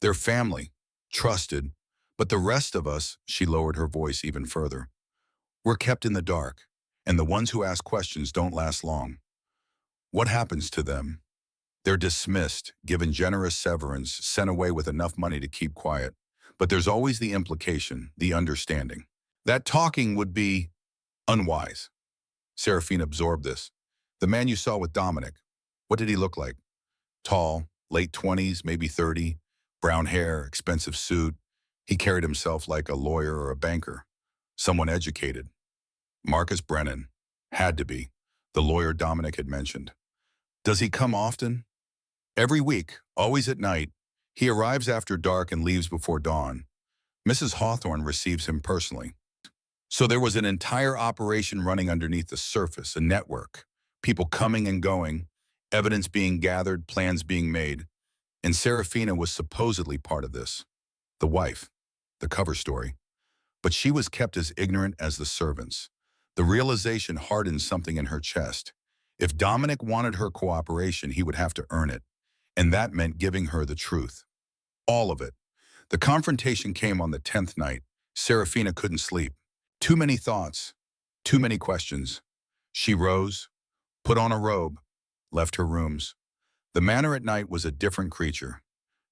They're family, trusted. But the rest of us, she lowered her voice even further, we're kept in the dark, and the ones who ask questions don't last long. What happens to them? They're dismissed, given generous severance, sent away with enough money to keep quiet. But there's always the implication, the understanding. That talking would be unwise. Serafina absorbed this. The man you saw with Dominic, what did he look like? Tall, late 20s, maybe 30, brown hair, expensive suit. He carried himself like a lawyer or a banker, someone educated. Marcus Brennan, had to be, the lawyer Dominic had mentioned. Does he come often? Every week, always at night. He arrives after dark and leaves before dawn. Mrs. Hawthorne receives him personally. So there was an entire operation running underneath the surface, a network, people coming and going, evidence being gathered, plans being made. And Serafina was supposedly part of this. The wife, the cover story. But she was kept as ignorant as the servants. The realization hardened something in her chest. If Dominic wanted her cooperation, he would have to earn it. And that meant giving her the truth. All of it. The confrontation came on the 10th night. Serafina couldn't sleep. Too many thoughts. Too many questions. She rose, put on a robe, left her rooms. The manor at night was a different creature.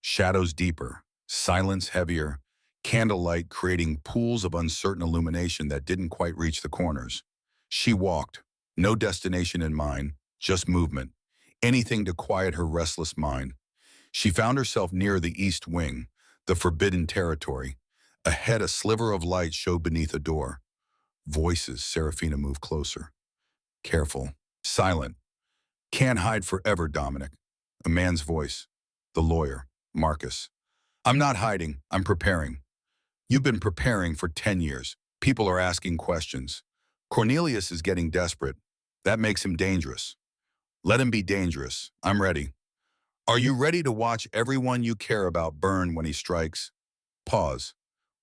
Shadows deeper, silence heavier, candlelight creating pools of uncertain illumination that didn't quite reach the corners. She walked, no destination in mind, just movement, anything to quiet her restless mind. She found herself near the East Wing, the forbidden territory. Ahead, a sliver of light showed beneath a door. Voices. Serafina moved closer. Careful, silent. Can't hide forever, Dominic. A man's voice. The lawyer, Marcus. I'm not hiding, I'm preparing. You've been preparing for 10 years. People are asking questions. Cornelius is getting desperate. That makes him dangerous. Let him be dangerous. I'm ready. Are you ready to watch everyone you care about burn when he strikes? Pause.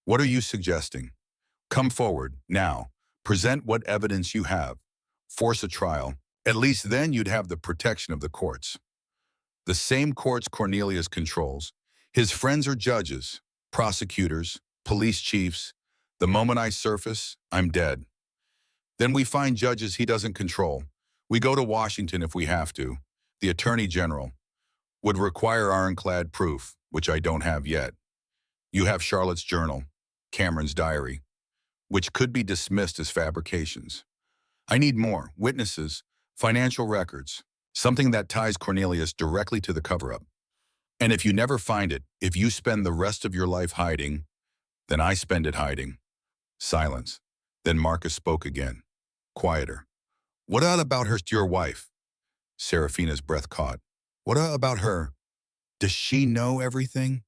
What are you suggesting? Come forward, now. Present what evidence you have. Force a trial. At least then you'd have the protection of the courts. The same courts Cornelius controls. His friends are judges, prosecutors, police chiefs. The moment I surface, I'm dead. Then we find judges he doesn't control. We go to Washington if we have to. The Attorney General would require ironclad proof, which I don't have yet. You have Charlotte's journal, Cameron's diary, which could be dismissed as fabrications. I need more witnesses, financial records, something that ties Cornelius directly to the cover-up. And if you never find it, if you spend the rest of your life hiding, then I spend it hiding. Silence. Then Marcus spoke again, quieter. What about her, your wife? Serafina's breath caught. What about her? Does she know everything?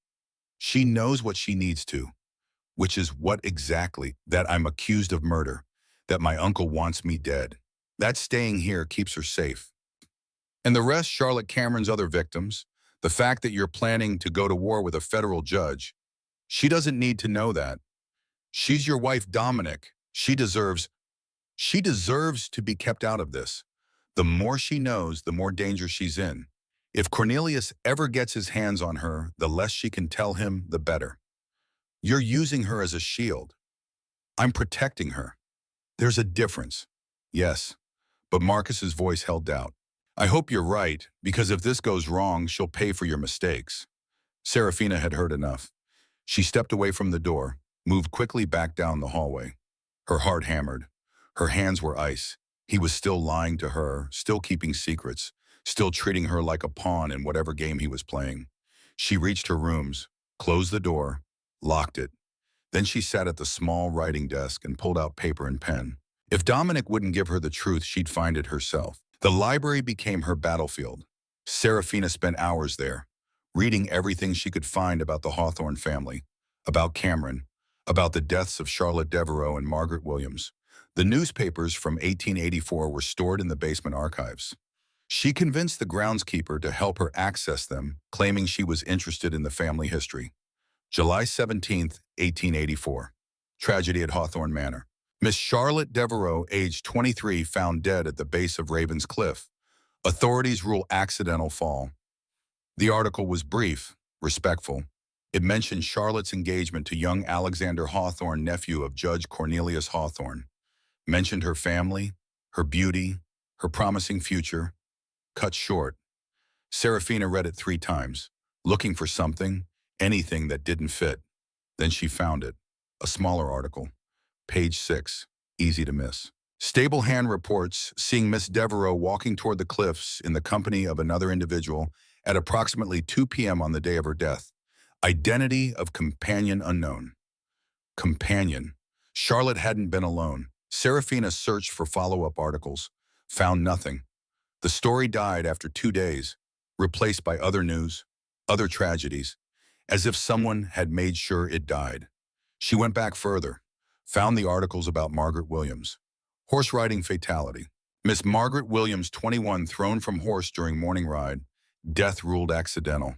She knows what she needs to, which is what exactly? That I'm accused of murder, that my uncle wants me dead. That staying here keeps her safe. And the rest, Charlotte Cameron's other victims, the fact that you're planning to go to war with a federal judge, she doesn't need to know that. She's your wife, Dominic. She deserves to be kept out of this. The more she knows, the more danger she's in. If Cornelius ever gets his hands on her, the less she can tell him, the better. You're using her as a shield. I'm protecting her. There's a difference. Yes, but Marcus's voice held doubt. I hope you're right, because if this goes wrong, she'll pay for your mistakes. Serafina had heard enough. She stepped away from the door, moved quickly back down the hallway. Her heart hammered. Her hands were ice. He was still lying to her, still keeping secrets, still treating her like a pawn in whatever game he was playing. She reached her rooms, closed the door, locked it. Then she sat at the small writing desk and pulled out paper and pen. If Dominic wouldn't give her the truth, she'd find it herself. The library became her battlefield. Serafina spent hours there, reading everything she could find about the Hawthorne family, about Cameron, about the deaths of Charlotte Devereaux and Margaret Williams. The newspapers from 1884 were stored in the basement archives. She convinced the groundskeeper to help her access them, claiming she was interested in the family history. July 17th, 1884. Tragedy at Hawthorne Manor. Miss Charlotte Devereaux, age 23, found dead at the base of Raven's Cliff. Authorities rule accidental fall. The article was brief, respectful. It mentioned Charlotte's engagement to young Alexander Hawthorne, nephew of Judge Cornelius Hawthorne. Mentioned her family, her beauty, her promising future. Cut short. Serafina read it 3 times, looking for something, anything that didn't fit. Then she found it. A smaller article. Page 6. Easy to miss. Stable hand reports seeing Miss Devereaux walking toward the cliffs in the company of another individual at approximately 2 p.m. on the day of her death. Identity of companion unknown. Companion. Charlotte hadn't been alone. Serafina searched for follow-up articles. Found nothing. The story died after 2 days, replaced by other news, other tragedies, as if someone had made sure it died. She went back further, found the articles about Margaret Williams. Horse riding fatality. Miss Margaret Williams, 21, thrown from horse during morning ride. Death ruled accidental.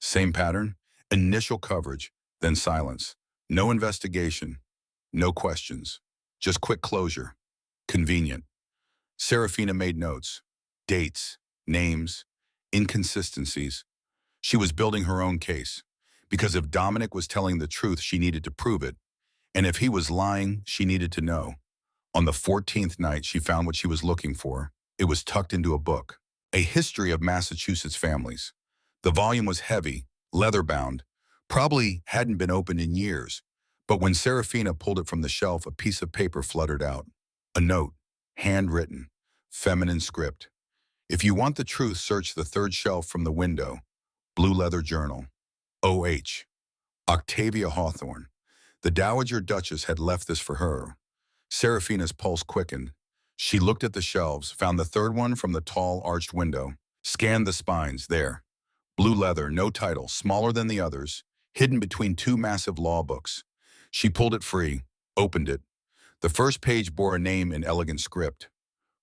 Same pattern, initial coverage, then silence. No investigation, no questions, just quick closure. Convenient. Serafina made notes, dates, names, inconsistencies. She was building her own case, because if Dominic was telling the truth, she needed to prove it, and if he was lying, she needed to know. On the 14th night, she found what she was looking for. It was tucked into a book, A History of Massachusetts Families. The volume was heavy, leather-bound, probably hadn't been opened in years, but when Serafina pulled it from the shelf, a piece of paper fluttered out. A note, handwritten, feminine script. If you want the truth, search the 3rd shelf from the window. Blue leather journal. O.H. Octavia Hawthorne. The Dowager Duchess had left this for her. Serafina's pulse quickened. She looked at the shelves, found the 3rd one from the tall, arched window, scanned the spines. There. Blue leather, no title, smaller than the others, hidden between 2 massive law books. She pulled it free, opened it. The first page bore a name in elegant script.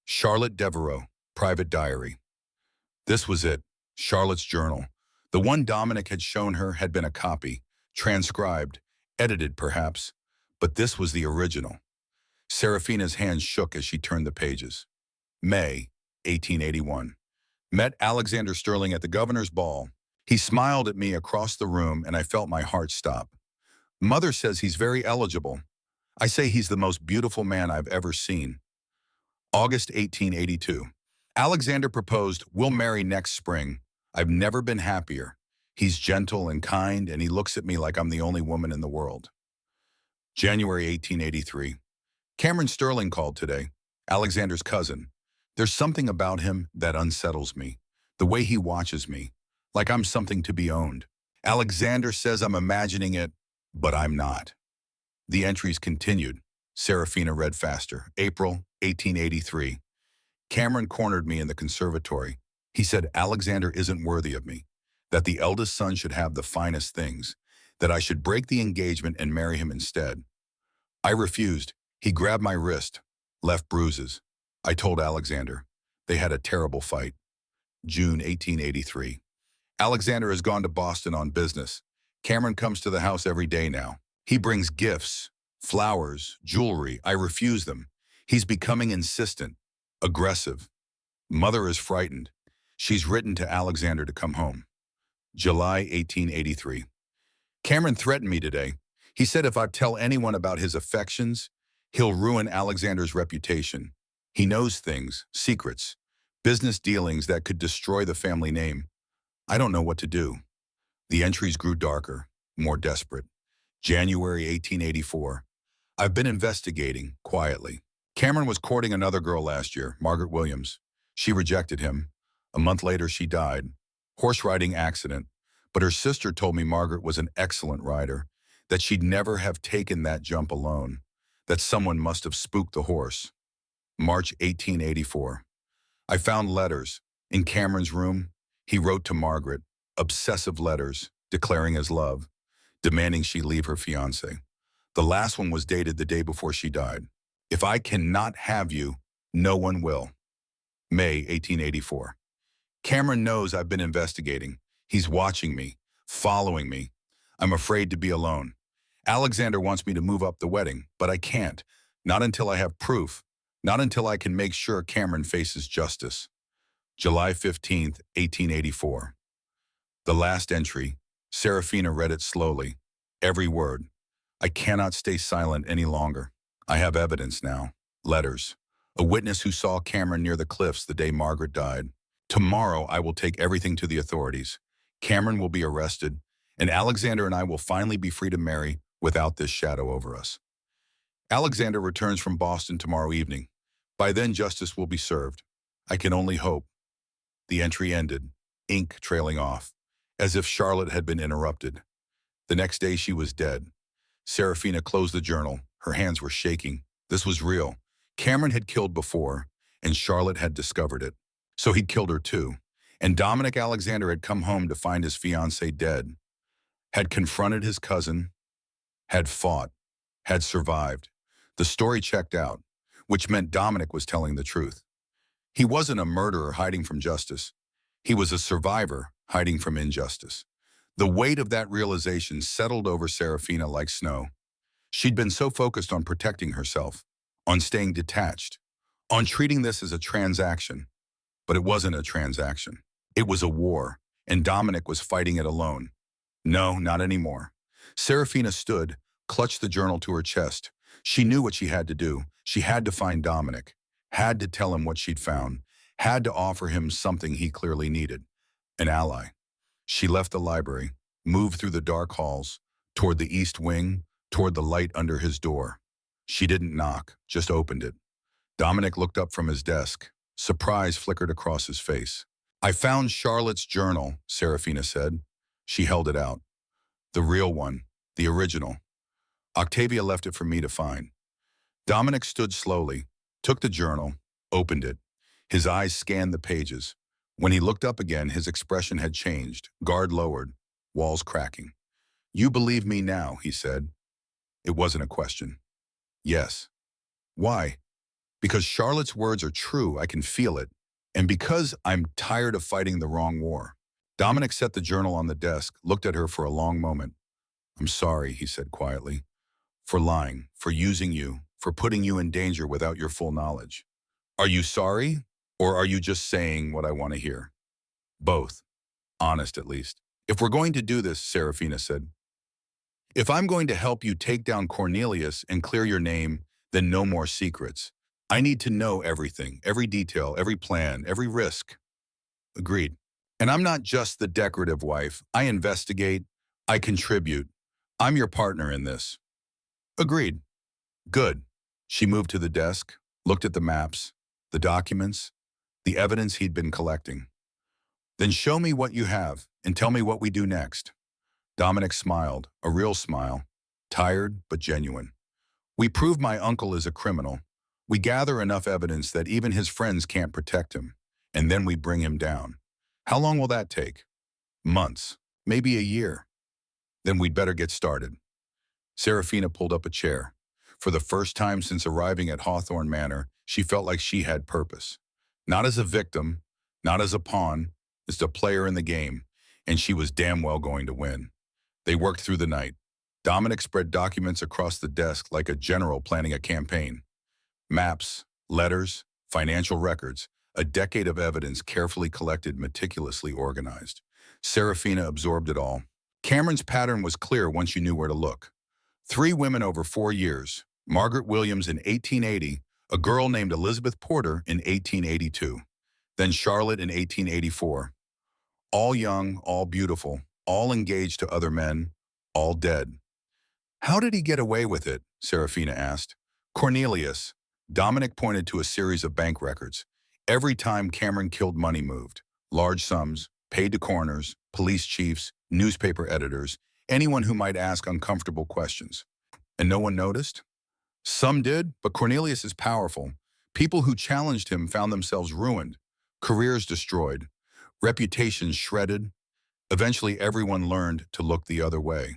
Charlotte Devereaux, private diary. This was it, Charlotte's journal. The one Dominic had shown her had been a copy, transcribed, edited perhaps, but this was the original. Serafina's hands shook as she turned the pages. May, 1881. Met Alexander Sterling at the governor's ball. He smiled at me across the room and I felt my heart stop. Mother says he's very eligible. I say he's the most beautiful man I've ever seen. August 1882. Alexander proposed, we'll marry next spring. I've never been happier. He's gentle and kind and he looks at me like I'm the only woman in the world. January 1883. Cameron Sterling called today, Alexander's cousin. There's something about him that unsettles me. The way he watches me, like I'm something to be owned. Alexander says I'm imagining it, but I'm not. The entries continued. Serafina read faster. April 1883. Cameron cornered me in the conservatory. He said Alexander isn't worthy of me, that the eldest son should have the finest things, that I should break the engagement and marry him instead. I refused. He grabbed my wrist, left bruises. I told Alexander. They had a terrible fight. June 1883. Alexander has gone to Boston on business. Cameron comes to the house every day now. He brings gifts, flowers, jewelry. I refuse them. He's becoming insistent, aggressive. Mother is frightened. She's written to Alexander to come home. July 1883. Cameron threatened me today. He said if I tell anyone about his affections, he'll ruin Alexander's reputation. He knows things, secrets, business dealings that could destroy the family name. I don't know what to do. The entries grew darker, more desperate. January 1884. I've been investigating, quietly. Cameron was courting another girl last year, Margaret Williams. She rejected him. A month later, she died. Horse riding accident. But her sister told me Margaret was an excellent rider, that she'd never have taken that jump alone, that someone must have spooked the horse. March 1884. I found letters. In Cameron's room, he wrote to Margaret, obsessive letters, declaring his love, demanding she leave her fiancé. The last one was dated the day before she died. If I cannot have you, no one will. May 1884. Cameron knows I've been investigating. He's watching me, following me. I'm afraid to be alone. Alexander wants me to move up the wedding, but I can't. Not until I have proof. Not until I can make sure Cameron faces justice. July 15th, 1884. The last entry. Serafina read it slowly. Every word. I cannot stay silent any longer. I have evidence now. Letters. A witness who saw Cameron near the cliffs the day Margaret died. Tomorrow I will take everything to the authorities. Cameron will be arrested, and Alexander and I will finally be free to marry without this shadow over us. Alexander returns from Boston tomorrow evening. By then justice will be served. I can only hope. The entry ended, ink trailing off, as if Charlotte had been interrupted. The next day she was dead. Serafina closed the journal. Her hands were shaking. This was real. Cameron had killed before, and Charlotte had discovered it. So he'd killed her too. And Dominic Alexander had come home to find his fiancée dead. Had confronted his cousin. Had fought. Had survived. The story checked out, which meant Dominic was telling the truth. He wasn't a murderer hiding from justice. He was a survivor hiding from injustice. The weight of that realization settled over Serafina like snow. She'd been so focused on protecting herself, on staying detached, on treating this as a transaction. But it wasn't a transaction. It was a war, and Dominic was fighting it alone. No, not anymore. Serafina stood, clutched the journal to her chest. She knew what she had to do. She had to find Dominic, had to tell him what she'd found, had to offer him something he clearly needed, an ally. She left the library, moved through the dark halls, toward the east wing, toward the light under his door. She didn't knock, just opened it. Dominic looked up from his desk. Surprise flickered across his face. I found Charlotte's journal, Serafina said. She held it out. The real one, the original. Octavia left it for me to find. Dominic stood slowly, took the journal, opened it. His eyes scanned the pages. When he looked up again, his expression had changed, guard lowered, walls cracking. You believe me now, he said. It wasn't a question. Yes. Why? Because Charlotte's words are true, I can feel it. And because I'm tired of fighting the wrong war. Dominic set the journal on the desk, looked at her for a long moment. I'm sorry, he said quietly. For lying, for using you, for putting you in danger without your full knowledge. Are you sorry, or are you just saying what I want to hear? Both. Honest, at least. If we're going to do this, Serafina said, if I'm going to help you take down Cornelius and clear your name, then no more secrets. I need to know everything, every detail, every plan, every risk. Agreed. And I'm not just the decorative wife. I investigate. I contribute. I'm your partner in this. Agreed. Good. She moved to the desk, looked at the maps, the documents, the evidence he'd been collecting. Then show me what you have and tell me what we do next. Dominic smiled, a real smile, tired but genuine. We prove my uncle is a criminal. We gather enough evidence that even his friends can't protect him, and then we bring him down. How long will that take? Months, maybe a year. Then we'd better get started. Serafina pulled up a chair. For the first time since arriving at Hawthorne Manor, she felt like she had purpose. Not as a victim, not as a pawn, as a player in the game, and she was damn well going to win. They worked through the night. Dominic spread documents across the desk like a general planning a campaign. Maps, letters, financial records, a decade of evidence carefully collected, meticulously organized. Serafina absorbed it all. Cameron's pattern was clear once you knew where to look. 3 women over 4 years, Margaret Williams in 1880, a girl named Elizabeth Porter in 1882, then Charlotte in 1884. All young, all beautiful, all engaged to other men, all dead. How did he get away with it? Serafina asked. Cornelius. Dominic pointed to a series of bank records. Every time Cameron killed, money moved. Large sums, paid to coroners, police chiefs, newspaper editors, anyone who might ask uncomfortable questions. And no one noticed? Some did, but Cornelius is powerful. People who challenged him found themselves ruined, careers destroyed, reputations shredded. Eventually, everyone learned to look the other way.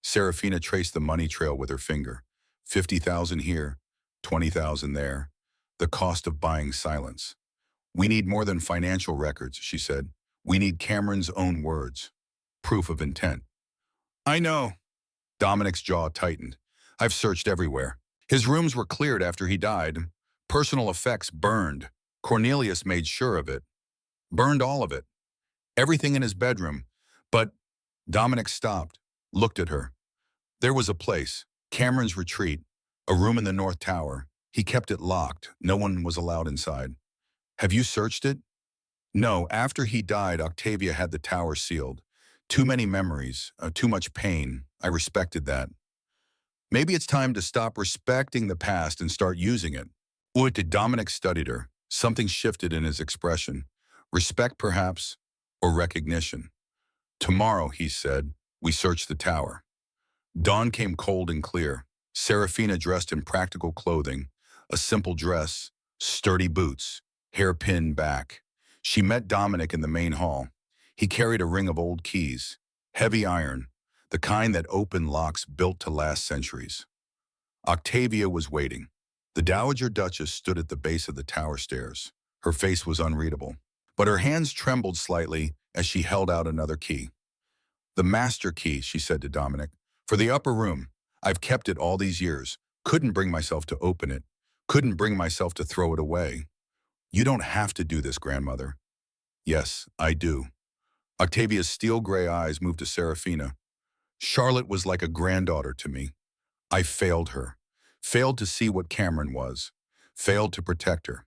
Serafina traced the money trail with her finger. 50,000 here, 20,000 there. The cost of buying silence. We need more than financial records, she said. We need Cameron's own words. Proof of intent. I know. Dominic's jaw tightened. I've searched everywhere. His rooms were cleared after he died. Personal effects burned. Cornelius made sure of it. Burned all of it. Everything in his bedroom. But Dominic stopped, looked at her. There was a place, Cameron's retreat, a room in the North Tower. He kept it locked. No one was allowed inside. Have you searched it? No, after he died, Octavia had the tower sealed. Too many memories, too much pain. I respected that. Maybe it's time to stop respecting the past and start using it. Dominic studied her. Something shifted in his expression. Respect, perhaps, or recognition. Tomorrow, he said, we search the tower. Dawn came cold and clear. Serafina dressed in practical clothing, a simple dress, sturdy boots, hair pinned back. She met Dominic in the main hall. He carried a ring of old keys, heavy iron, the kind that opened locks built to last centuries. Octavia was waiting. The Dowager Duchess stood at the base of the tower stairs. Her face was unreadable, but her hands trembled slightly as she held out another key. The master key, she said to Dominic, for the upper room. I've kept it all these years. Couldn't bring myself to open it. Couldn't bring myself to throw it away. You don't have to do this, grandmother. Yes, I do. Octavia's steel gray eyes moved to Serafina. Charlotte was like a granddaughter to me. I failed her. Failed to see what Cameron was. Failed to protect her.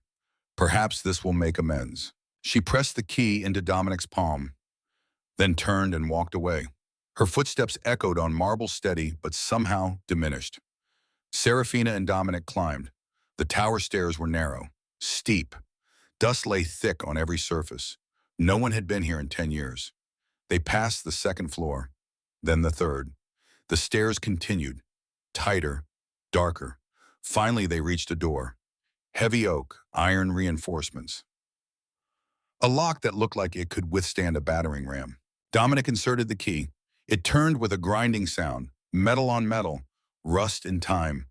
Perhaps this will make amends. She pressed the key into Dominic's palm, then turned and walked away. Her footsteps echoed on marble, steady but somehow diminished. Serafina and Dominic climbed. The tower stairs were narrow, steep. Dust lay thick on every surface. No one had been here in 10 years. They passed the second floor, then the third. The stairs continued, tighter, darker. Finally, they reached a door. Heavy oak, iron reinforcements. A lock that looked like it could withstand a battering ram. Dominic inserted the key. It turned with a grinding sound, metal on metal, rust in time.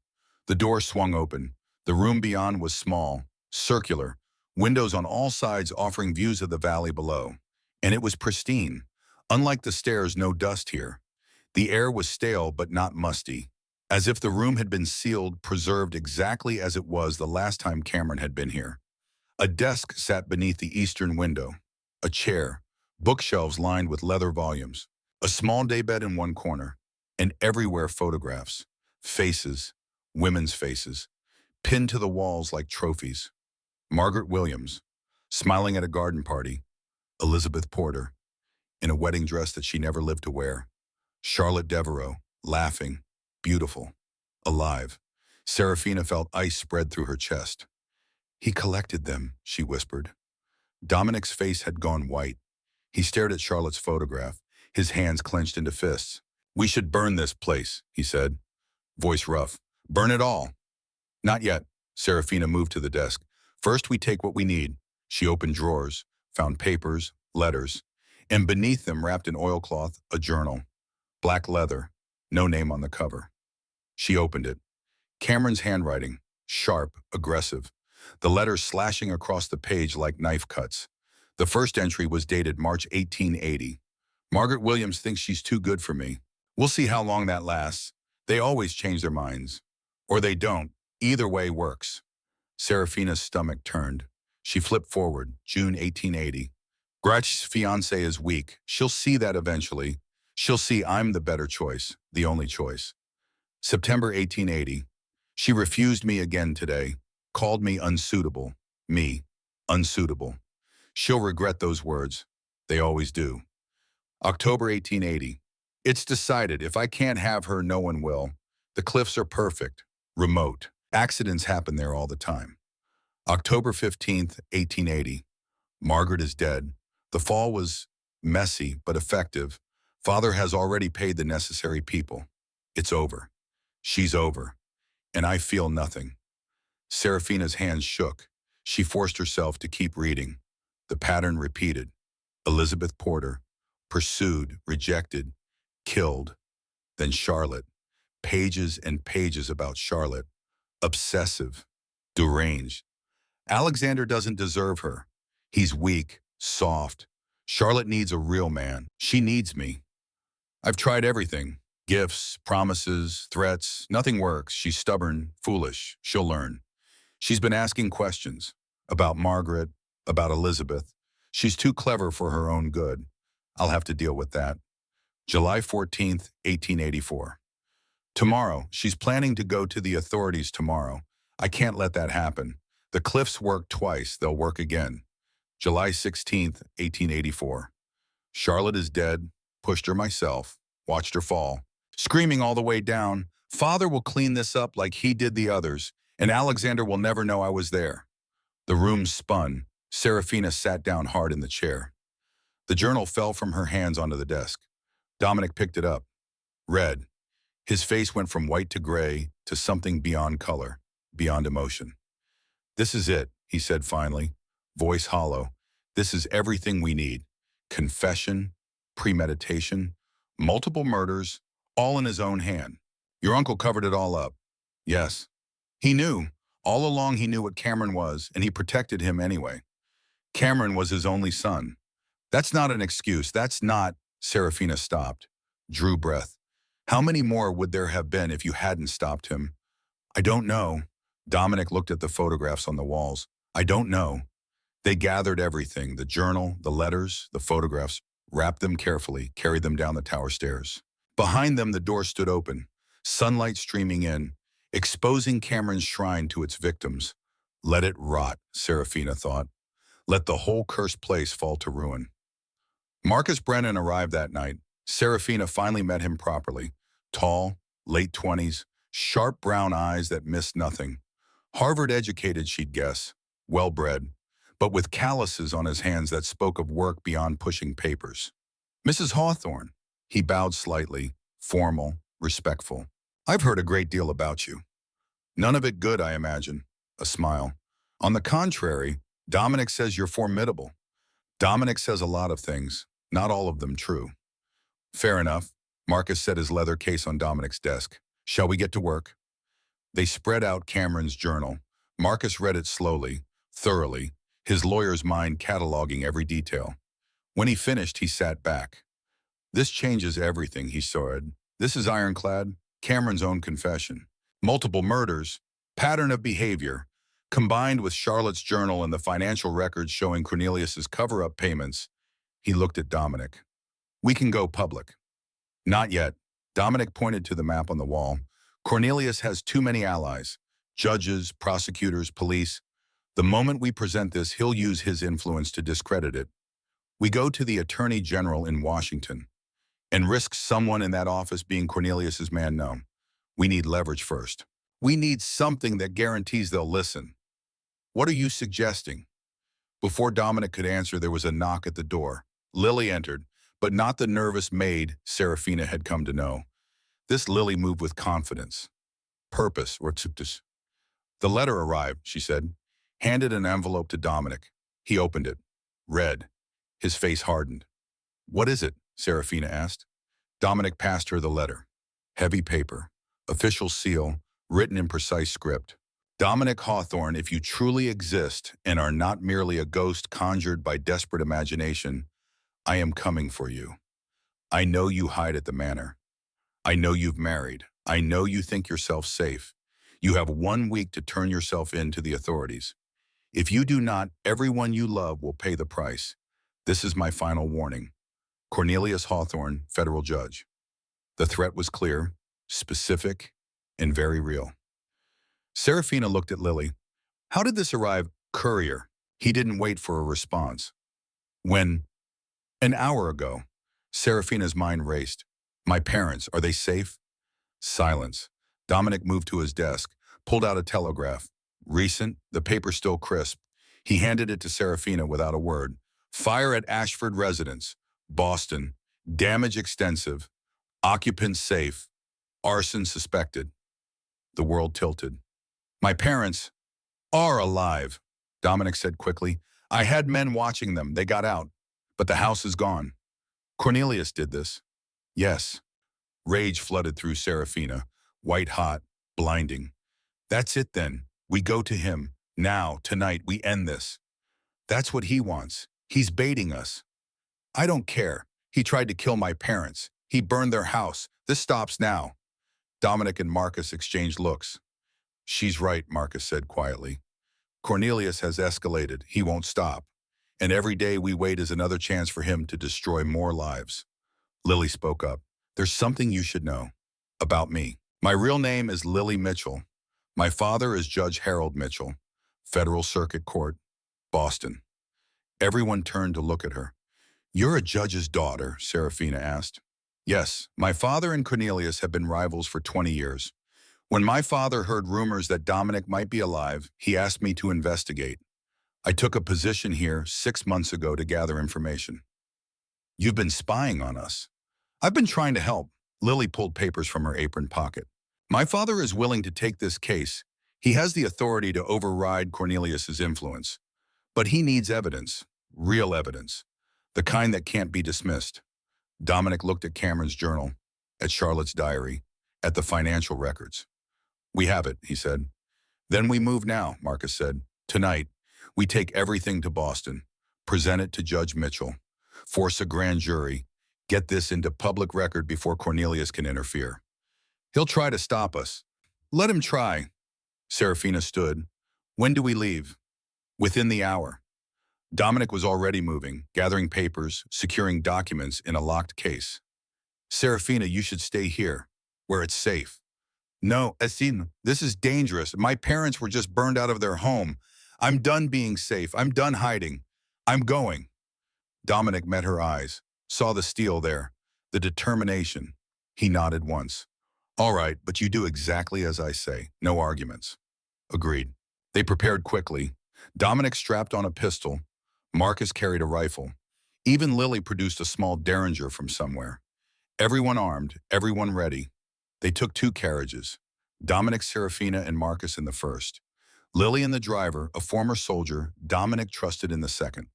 The door swung open. The room beyond was small, circular, windows on all sides offering views of the valley below. And it was pristine. Unlike the stairs, no dust here. The air was stale but not musty. as if the room had been sealed, preserved exactly as it was the last time Cameron had been here. A desk sat beneath the eastern window, a chair, bookshelves lined with leather volumes, a small daybed in one corner, and everywhere photographs, faces, women's faces, pinned to the walls like trophies. Margaret Williams, smiling at a garden party, Elizabeth Porter, in a wedding dress that she never lived to wear, Charlotte Devereaux, laughing, beautiful, alive. Serafina felt ice spread through her chest. He collected them, she whispered. Dominic's face had gone white. He stared at Charlotte's photograph, his hands clenched into fists. We should burn this place, he said, voice rough. Burn it all. Not yet. Serafina moved to the desk. First, we take what we need. She opened drawers, found papers, letters, and beneath them, wrapped in oilcloth, a journal. Black leather, no name on the cover. She opened it. Cameron's handwriting, sharp, aggressive, the letters slashing across the page like knife cuts. The first entry was dated March 1880. Margaret Williams thinks she's too good for me. We'll see how long that lasts. They always change their minds. Or they don't. Either way works. Serafina's stomach turned. She flipped forward, June 1880. Gretch's fiancé is weak. She'll see that eventually. She'll see I'm the better choice, the only choice. September 1880. She refused me again today, called me unsuitable. Me, unsuitable. She'll regret those words. They always do. October 1880. It's decided if I can't have her, no one will. The cliffs are perfect, remote. Accidents happen there all the time. October 15th, 1880. Margaret is dead. The fall was messy but effective. Father has already paid the necessary people. It's over. She's over. And I feel nothing. Serafina's hands shook. She forced herself to keep reading. The pattern repeated. Elizabeth Porter, pursued, rejected, killed. Then Charlotte. Pages and pages about Charlotte. Obsessive, deranged. Alexander doesn't deserve her. He's weak, soft. Charlotte needs a real man. She needs me. I've tried everything. Gifts, promises, threats. Nothing works. She's stubborn, foolish. She'll learn. She's been asking questions about Margaret, about Elizabeth. She's too clever for her own good. I'll have to deal with that. July 14th, 1884. Tomorrow. She's planning to go to the authorities tomorrow. I can't let that happen. The cliffs worked twice. They'll work again. July 16th, 1884. Charlotte is dead. Pushed her myself. Watched her fall. Screaming all the way down. Father will clean this up like he did the others, and Alexander will never know I was there. The room spun. Serafina sat down hard in the chair. The journal fell from her hands onto the desk. Dominic picked it up. Read. His face went from white to gray to something beyond color, beyond emotion. This is it, he said finally, voice hollow. This is everything we need. Confession, premeditation, multiple murders, all in his own hand. Your uncle covered it all up. Yes. He knew. All along he knew what Cameron was, and he protected him anyway. Cameron was his only son. That's not an excuse. That's not... Serafina stopped, drew breath. How many more would there have been if you hadn't stopped him? I don't know. Dominic looked at the photographs on the walls. I don't know. They gathered everything, the journal, the letters, the photographs, wrapped them carefully, carried them down the tower stairs. Behind them, the door stood open, sunlight streaming in, exposing Cameron's shrine to its victims. Let it rot, Serafina thought. Let the whole cursed place fall to ruin. Marcus Brennan arrived that night. Serafina finally met him properly. Tall, late 20s, sharp brown eyes that missed nothing. Harvard-educated, she'd guess, well-bred, but with calluses on his hands that spoke of work beyond pushing papers. Mrs. Hawthorne, he bowed slightly, formal, respectful. I've heard a great deal about you. None of it good, I imagine. A smile. On the contrary, Dominic says you're formidable. Dominic says a lot of things, not all of them true. Fair enough. Marcus set his leather case on Dominic's desk. Shall we get to work? They spread out Cameron's journal. Marcus read it slowly, thoroughly, his lawyer's mind cataloging every detail. When he finished, he sat back. This changes everything, he said. This is ironclad. Cameron's own confession. Multiple murders, pattern of behavior, combined with Charlotte's journal and the financial records showing Cornelius's cover-up payments, he looked at Dominic. We can go public. Not yet. Dominic pointed to the map on the wall. Cornelius has too many allies. Judges, prosecutors, police. The moment we present this, he'll use his influence to discredit it. We go to the Attorney General in Washington and risk someone in that office being Cornelius's man known. We need leverage first. We need something that guarantees they'll listen. What are you suggesting? Before Dominic could answer, there was a knock at the door. Lily entered, but not the nervous maid Serafina had come to know. This Lily moved with confidence. Purpose, or tsuctus. The letter arrived, she said, handed an envelope to Dominic. He opened it, read. His face hardened. What is it? Serafina asked. Dominic passed her the letter. Heavy paper, official seal, written in precise script. Dominic Hawthorne, if you truly exist and are not merely a ghost conjured by desperate imagination, I am coming for you. I know you hide at the manor. I know you've married. I know you think yourself safe. You have 1 week to turn yourself in to the authorities. If you do not, everyone you love will pay the price. This is my final warning. Cornelius Hawthorne, federal judge. The threat was clear, specific, and very real. Serafina looked at Lily. How did this arrive? Courier. He didn't wait for a response. When? An hour ago. Serafina's mind raced. My parents, are they safe? Silence. Dominic moved to his desk, pulled out a telegraph. Recent, the paper still crisp. He handed it to Serafina without a word. Fire at Ashford residence. Boston. Damage extensive. Occupants safe. Arson suspected. The world tilted. My parents are alive, Dominic said quickly. I had men watching them. They got out. But the house is gone. Cornelius did this. Yes. Rage flooded through Serafina, white hot, blinding. That's it then. We go to him. Now, tonight, we end this. That's what he wants. He's baiting us. I don't care. He tried to kill my parents. He burned their house. This stops now. Dominic and Marcus exchanged looks. She's right, Marcus said quietly. Cornelius has escalated. He won't stop. And every day we wait is another chance for him to destroy more lives. Lily spoke up. There's something you should know about me. My real name is Lily Mitchell. My father is Judge Harold Mitchell, Federal Circuit Court, Boston. Everyone turned to look at her. You're a judge's daughter, Serafina asked. Yes, my father and Cornelius have been rivals for 20 years. When my father heard rumors that Dominic might be alive, he asked me to investigate. I took a position here 6 months ago to gather information. You've been spying on us. I've been trying to help. Lily pulled papers from her apron pocket. My father is willing to take this case. He has the authority to override Cornelius's influence. But he needs evidence, real evidence, the kind that can't be dismissed. Dominic looked at Cameron's journal, at Charlotte's diary, at the financial records. We have it, he said. Then we move now, Marcus said. Tonight, we take everything to Boston, present it to Judge Mitchell, force a grand jury, get this into public record before Cornelius can interfere. He'll try to stop us. Let him try. Serafina stood. When do we leave? Within the hour. Dominic was already moving, gathering papers, securing documents in a locked case. Serafina, you should stay here, where it's safe. No, Essine, this is dangerous. My parents were just burned out of their home. I'm done being safe. I'm done hiding. I'm going. Dominic met her eyes, saw the steel there, the determination. He nodded once. All right, but you do exactly as I say. No arguments. Agreed. They prepared quickly. Dominic strapped on a pistol. Marcus carried a rifle. Even Lily produced a small derringer from somewhere. Everyone armed, everyone ready. They took 2 carriages. Dominic, Serafina, and Marcus in the first. Lily and the driver, a former soldier, Dominic trusted in the second.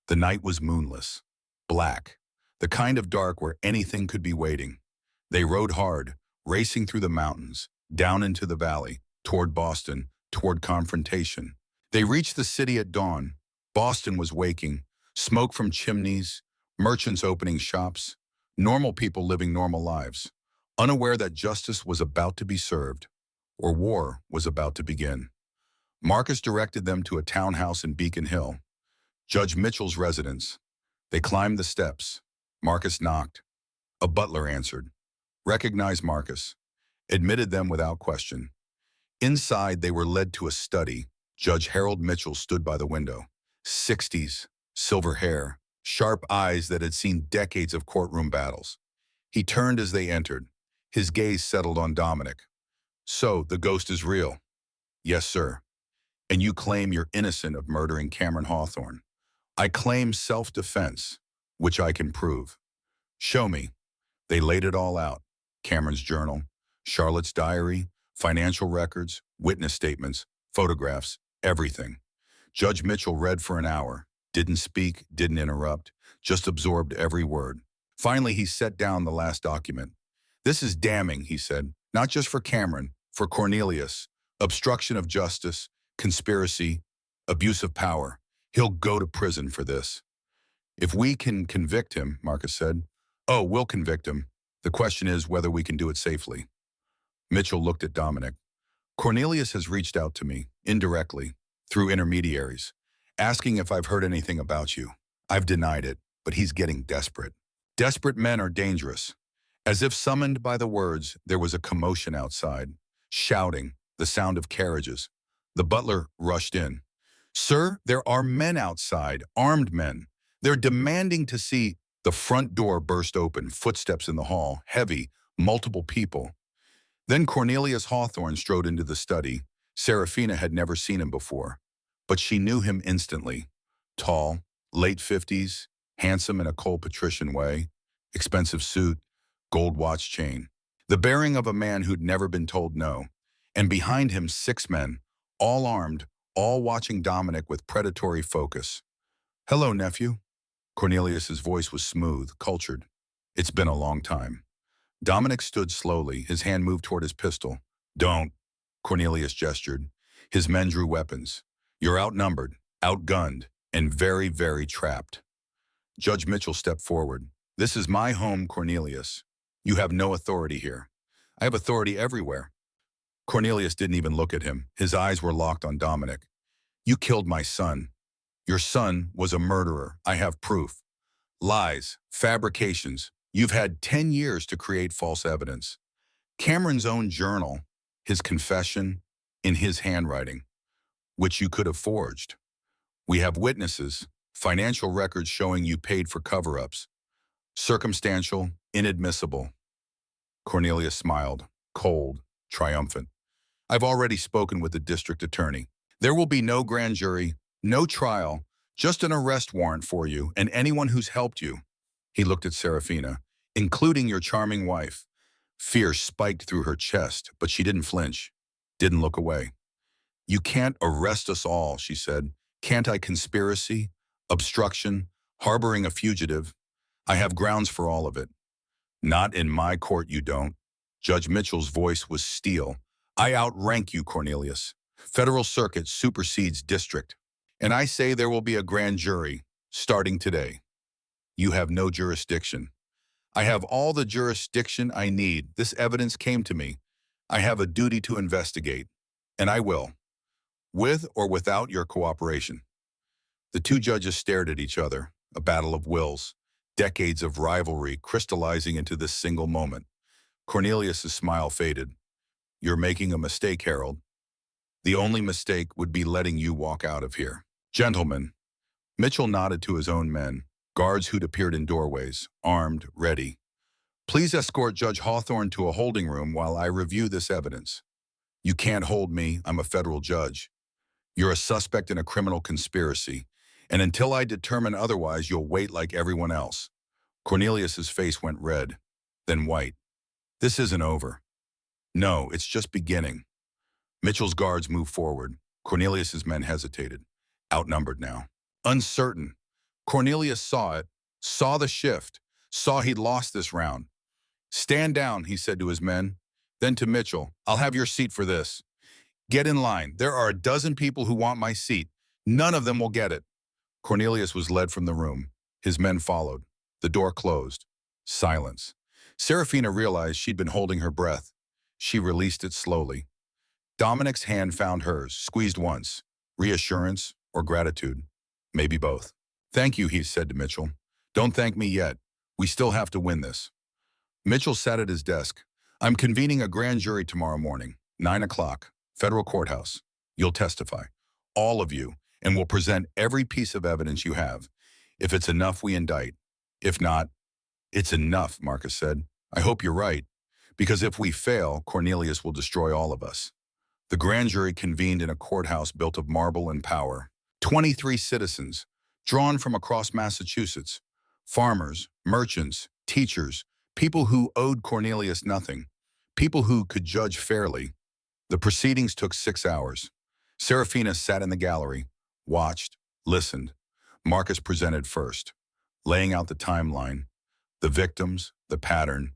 The night was moonless, black, the kind of dark where anything could be waiting. They rode hard, racing through the mountains, down into the valley, toward Boston, toward confrontation. They reached the city at dawn. Boston was waking, smoke from chimneys, merchants opening shops, normal people living normal lives. unaware that justice was about to be served, or war was about to begin. Marcus directed them to a townhouse in Beacon Hill, Judge Mitchell's residence. They climbed the steps. Marcus knocked. A butler answered, recognized Marcus, admitted them without question. Inside, they were led to a study. Judge Harold Mitchell stood by the window. 60s, silver hair, sharp eyes that had seen decades of courtroom battles. He turned as they entered. His gaze settled on Dominic. So, the ghost is real? Yes, sir. And you claim you're innocent of murdering Cameron Hawthorne. I claim self-defense, which I can prove. Show me. They laid it all out. Cameron's journal, Charlotte's diary, financial records, witness statements, photographs, everything. Judge Mitchell read for an hour, didn't speak, didn't interrupt, just absorbed every word. Finally, he set down the last document. This is damning, he said, not just for Cameron, for Cornelius. Obstruction of justice, conspiracy, abuse of power. He'll go to prison for this. If we can convict him, Marcus said. Oh, we'll convict him. The question is whether we can do it safely. Mitchell looked at Dominic. Cornelius has reached out to me, indirectly, through intermediaries, asking if I've heard anything about you. I've denied it, but he's getting desperate. Desperate men are dangerous. As if summoned by the words, there was a commotion outside. Shouting, the sound of carriages. The butler rushed in. Sir, there are men outside, armed men. They're demanding to see. The front door burst open, footsteps in the hall, heavy, multiple people. Then Cornelius Hawthorne strode into the study. Serafina had never seen him before, but she knew him instantly. Tall, late 50s, handsome in a cold patrician way, expensive suit, gold watch chain. The bearing of a man who'd never been told no. And behind him, 6 men, all armed, all watching Dominic with predatory focus. Hello, nephew. Cornelius's voice was smooth, cultured. It's been a long time. Dominic stood slowly, his hand moved toward his pistol. Don't, Cornelius gestured. His men drew weapons. You're outnumbered, outgunned, and very, very trapped. Judge Mitchell stepped forward. This is my home, Cornelius. You have no authority here. I have authority everywhere. Cornelius didn't even look at him. His eyes were locked on Dominic. You killed my son. Your son was a murderer. I have proof. Lies, fabrications. You've had 10 years to create false evidence. Cameron's own journal, his confession, in his handwriting, which you could have forged. We have witnesses, financial records showing you paid for cover-ups. Circumstantial, inadmissible. Cornelius smiled, cold, triumphant. I've already spoken with the district attorney. There will be no grand jury, no trial, just an arrest warrant for you and anyone who's helped you. He looked at Serafina, including your charming wife. Fear spiked through her chest, but she didn't flinch, didn't look away. You can't arrest us all, she said. Can't I conspiracy, obstruction, harboring a fugitive? I have grounds for all of it. Not in my court, you don't. Judge Mitchell's voice was steel. I outrank you, Cornelius. Federal Circuit supersedes district. And I say there will be a grand jury, starting today. You have no jurisdiction. I have all the jurisdiction I need. This evidence came to me. I have a duty to investigate, and I will, with or without your cooperation. The two judges stared at each other, a battle of wills, decades of rivalry crystallizing into this single moment. Cornelius's smile faded. You're making a mistake, Harold. The only mistake would be letting you walk out of here. Gentlemen, Mitchell nodded to his own men, guards who'd appeared in doorways, armed, ready. Please escort Judge Hawthorne to a holding room while I review this evidence. You can't hold me, I'm a federal judge. You're a suspect in a criminal conspiracy, and until I determine otherwise, you'll wait like everyone else. Cornelius's face went red, then white. This isn't over. No, it's just beginning. Mitchell's guards moved forward. Cornelius's men hesitated, outnumbered now. Uncertain. Cornelius saw it, saw the shift, saw he'd lost this round. Stand down, he said to his men. Then to Mitchell, I'll have your seat for this. Get in line. There are a dozen people who want my seat. None of them will get it. Cornelius was led from the room. His men followed. The door closed. Silence. Serafina realized she'd been holding her breath. She released it slowly. Dominic's hand found hers, squeezed once. Reassurance or gratitude? Maybe both. Thank you, he said to Mitchell. Don't thank me yet. We still have to win this. Mitchell sat at his desk. I'm convening a grand jury tomorrow morning, 9 o'clock, federal courthouse. You'll testify. All of you, and we'll present every piece of evidence you have. If it's enough, we indict. If not, it's enough, Marcus said. I hope you're right, because if we fail, Cornelius will destroy all of us. The grand jury convened in a courthouse built of marble and power. 23 citizens, drawn from across Massachusetts. Farmers, merchants, teachers, people who owed Cornelius nothing. People who could judge fairly. The proceedings took 6 hours. Serafina sat in the gallery, watched, listened. Marcus presented first, laying out the timeline, the victims, the pattern.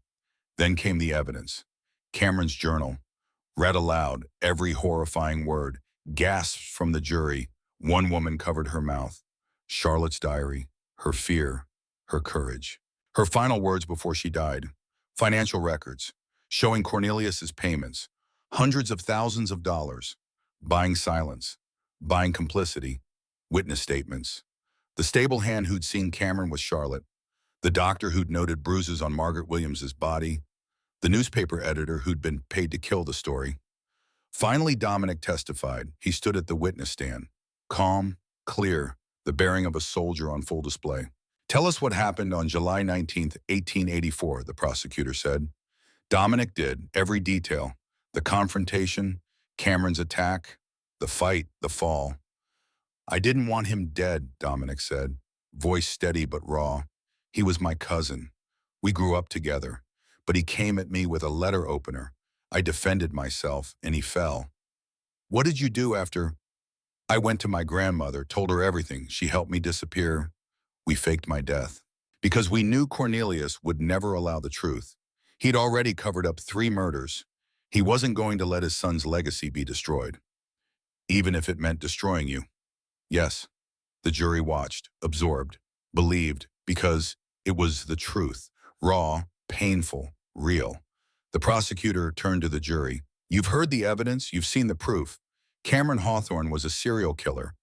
Then came the evidence. Cameron's journal, read aloud, every horrifying word. Gasps from the jury. One woman covered her mouth. Charlotte's diary, her fear, her courage. Her final words before she died. Financial records, showing Cornelius's payments. Hundreds of thousands of dollars. Buying silence, buying complicity. Witness statements. The stable hand who'd seen Cameron was Charlotte. The doctor who'd noted bruises on Margaret Williams's body. The newspaper editor who'd been paid to kill the story. Finally, Dominic testified. He stood at the witness stand. Calm, clear, the bearing of a soldier on full display. Tell us what happened on July 19th, 1884, the prosecutor said. Dominic did, every detail. The confrontation, Cameron's attack, the fight, the fall. I didn't want him dead, Dominic said, voice steady but raw. He was my cousin. We grew up together, but he came at me with a letter opener. I defended myself, and he fell. What did you do after? I went to my grandmother, told her everything. She helped me disappear. We faked my death. Because we knew Cornelius would never allow the truth. He'd already covered up 3 murders. He wasn't going to let his son's legacy be destroyed, even if it meant destroying you. Yes, the jury watched, absorbed, believed, because it was the truth, raw, painful, real. The prosecutor turned to the jury. You've heard the evidence, you've seen the proof. Cameron Hawthorne was a serial killer.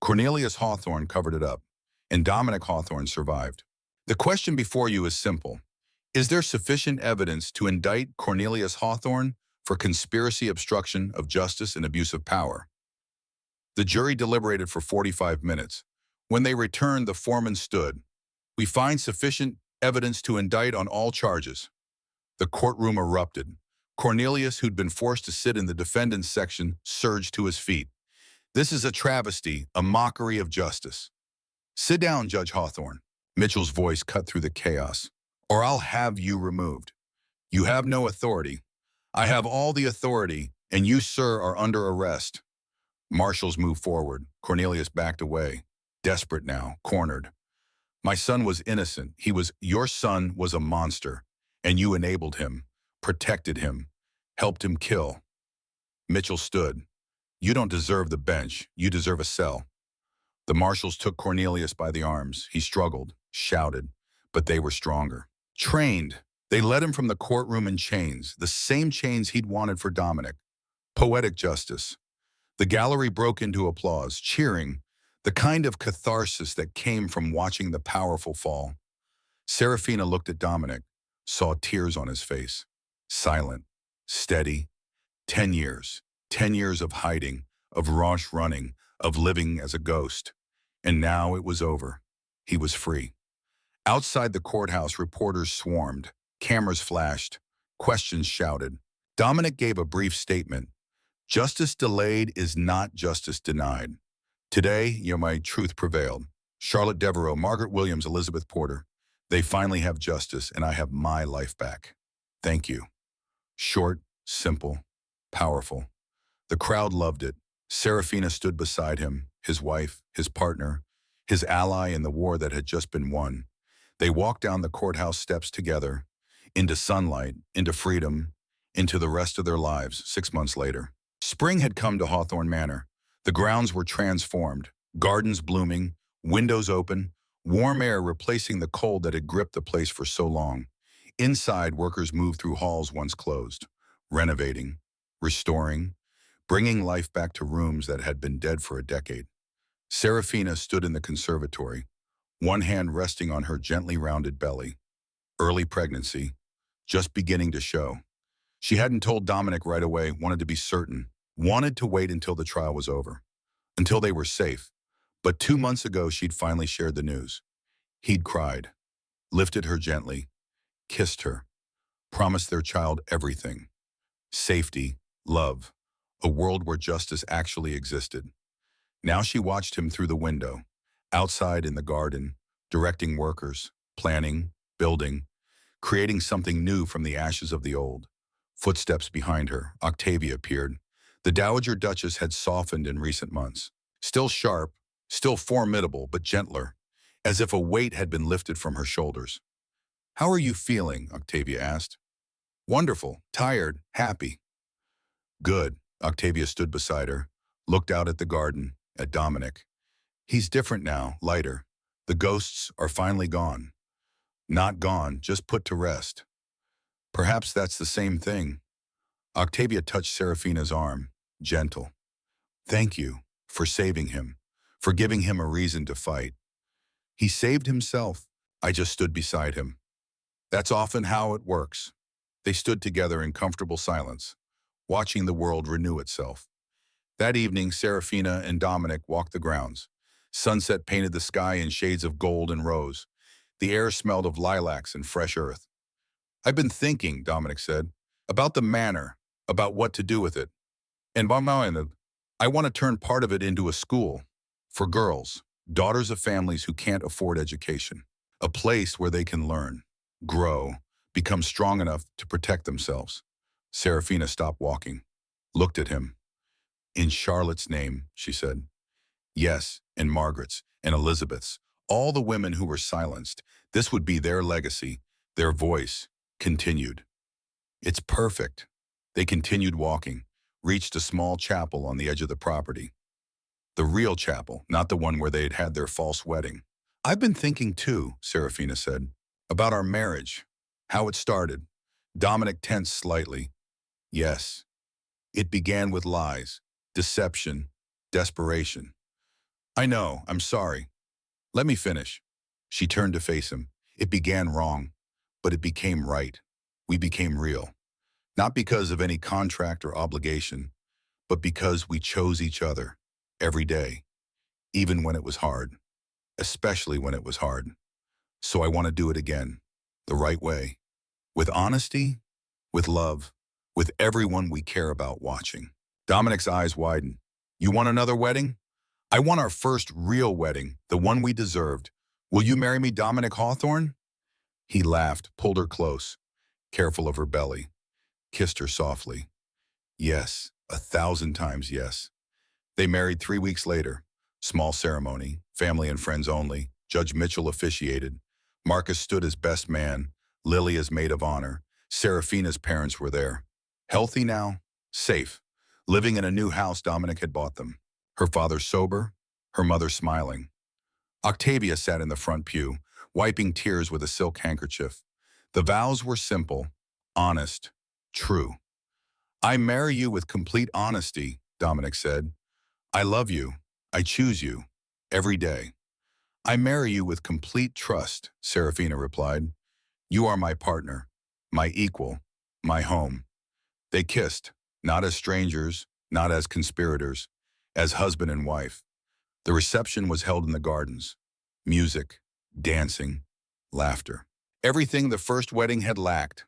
Cornelius Hawthorne covered it up, and Dominic Hawthorne survived. The question before you is simple. Is there sufficient evidence to indict Cornelius Hawthorne for conspiracy, obstruction of justice, and abuse of power? The jury deliberated for 45 minutes. When they returned, the foreman stood. We find sufficient evidence to indict on all charges. The courtroom erupted. Cornelius, who'd been forced to sit in the defendant's section, surged to his feet. This is a travesty, a mockery of justice. Sit down, Judge Hawthorne. Mitchell's voice cut through the chaos. Or I'll have you removed. You have no authority. I have all the authority, and you, sir, are under arrest. Marshals moved forward. Cornelius backed away, desperate now, cornered. My son was innocent. Your son was a monster, and you enabled him, protected him, helped him kill. Mitchell stood. You don't deserve the bench. You deserve a cell. The marshals took Cornelius by the arms. He struggled, shouted, but they were stronger. Trained. They led him from the courtroom in chains, the same chains he'd wanted for Dominic. Poetic justice. The gallery broke into applause, cheering, the kind of catharsis that came from watching the powerful fall. Serafina looked at Dominic, saw tears on his face. Silent, steady. 10 years. 10 years of hiding, of rash running, of living as a ghost. And now it was over. He was free. Outside the courthouse, reporters swarmed. Cameras flashed. Questions shouted. Dominic gave a brief statement. Justice delayed is not justice denied. Today, my truth prevailed. Charlotte Devereaux, Margaret Williams, Elizabeth Porter. They finally have justice, and I have my life back. Thank you. Short, simple, powerful. The crowd loved it. Serafina stood beside him, his wife, his partner, his ally in the war that had just been won. They walked down the courthouse steps together, into sunlight, into freedom, into the rest of their lives 6 months later. Spring had come to Hawthorne Manor. The grounds were transformed, gardens blooming, windows open, warm air replacing the cold that had gripped the place for so long. Inside, workers moved through halls once closed, renovating, restoring, bringing life back to rooms that had been dead for a decade. Serafina stood in the conservatory, one hand resting on her gently rounded belly. Early pregnancy, just beginning to show. She hadn't told Dominic right away, wanted to be certain, wanted to wait until the trial was over, until they were safe. But 2 months ago, she'd finally shared the news. He'd cried, lifted her gently, kissed her, promised their child everything. Safety, love, a world where justice actually existed. Now she watched him through the window, outside in the garden, directing workers, planning, building, creating something new from the ashes of the old. Footsteps behind her, Octavia appeared. The Dowager Duchess had softened in recent months. Still sharp, still formidable, but gentler, as if a weight had been lifted from her shoulders. "How are you feeling?" Octavia asked. "Wonderful, tired, happy." "Good." Octavia stood beside her, looked out at the garden, at Dominic. "He's different now, lighter. The ghosts are finally gone. Not gone, just put to rest." "Perhaps that's the same thing." Octavia touched Serafina's arm, gentle. "Thank you for saving him, for giving him a reason to fight. He saved himself. I just stood beside him." That's often how it works. They stood together in comfortable silence, watching the world renew itself. That evening, Serafina and Dominic walked the grounds. Sunset painted the sky in shades of gold and rose. The air smelled of lilacs and fresh earth. "I've been thinking," Dominic said, "about the manor, about what to do with it. And by mind, I want to turn part of it into a school for girls, daughters of families who can't afford education. A place where they can learn, grow, become strong enough to protect themselves." Serafina stopped walking, looked at him. "In Charlotte's name," she said. "Yes, and Margaret's, and Elizabeth's, all the women who were silenced. This would be their legacy, their voice, continued." "It's perfect." They continued walking, reached a small chapel on the edge of the property. The real chapel, not the one where they had had their false wedding. "I've been thinking too," Serafina said, "about our marriage, how it started." Dominic tensed slightly. "Yes, it began with lies, deception, desperation." "I know, I'm sorry. Let me finish." She turned to face him. "It began wrong, but it became right. We became real. Not because of any contract or obligation, but because we chose each other every day, even when it was hard, especially when it was hard. So I want to do it again, the right way, with honesty, with love, with everyone we care about watching." Dominic's eyes widened. "You want another wedding?" "I want our first real wedding, the one we deserved. Will you marry me, Dominic Hawthorne?" He laughed, pulled her close, careful of her belly, kissed her softly. "Yes, 1,000 times yes." They married 3 weeks later. Small ceremony, family and friends only. Judge Mitchell officiated. Marcus stood as best man, Lily as maid of honor. Serafina's parents were there. Healthy now, safe, living in a new house Dominic had bought them. Her father sober, her mother smiling. Octavia sat in the front pew, wiping tears with a silk handkerchief. The vows were simple, honest, true. "I marry you with complete honesty," Dominic said. "I love you. I choose you. Every day." "I marry you with complete trust," Serafina replied. "You are my partner, my equal, my home." They kissed, not as strangers, not as conspirators, as husband and wife. The reception was held in the gardens. Music, dancing, laughter. Everything the first wedding had lacked.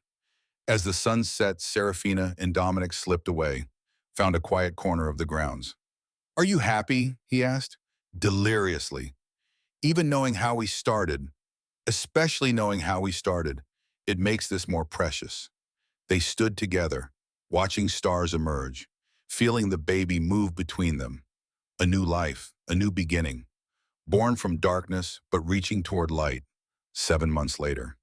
As the sun set, Serafina and Dominic slipped away, found a quiet corner of the grounds. "Are you happy?" he asked. "Deliriously. Even knowing how we started, especially knowing how we started, it makes this more precious." They stood together, watching stars emerge, feeling the baby move between them. A new life, a new beginning, born from darkness but reaching toward light. 7 months later.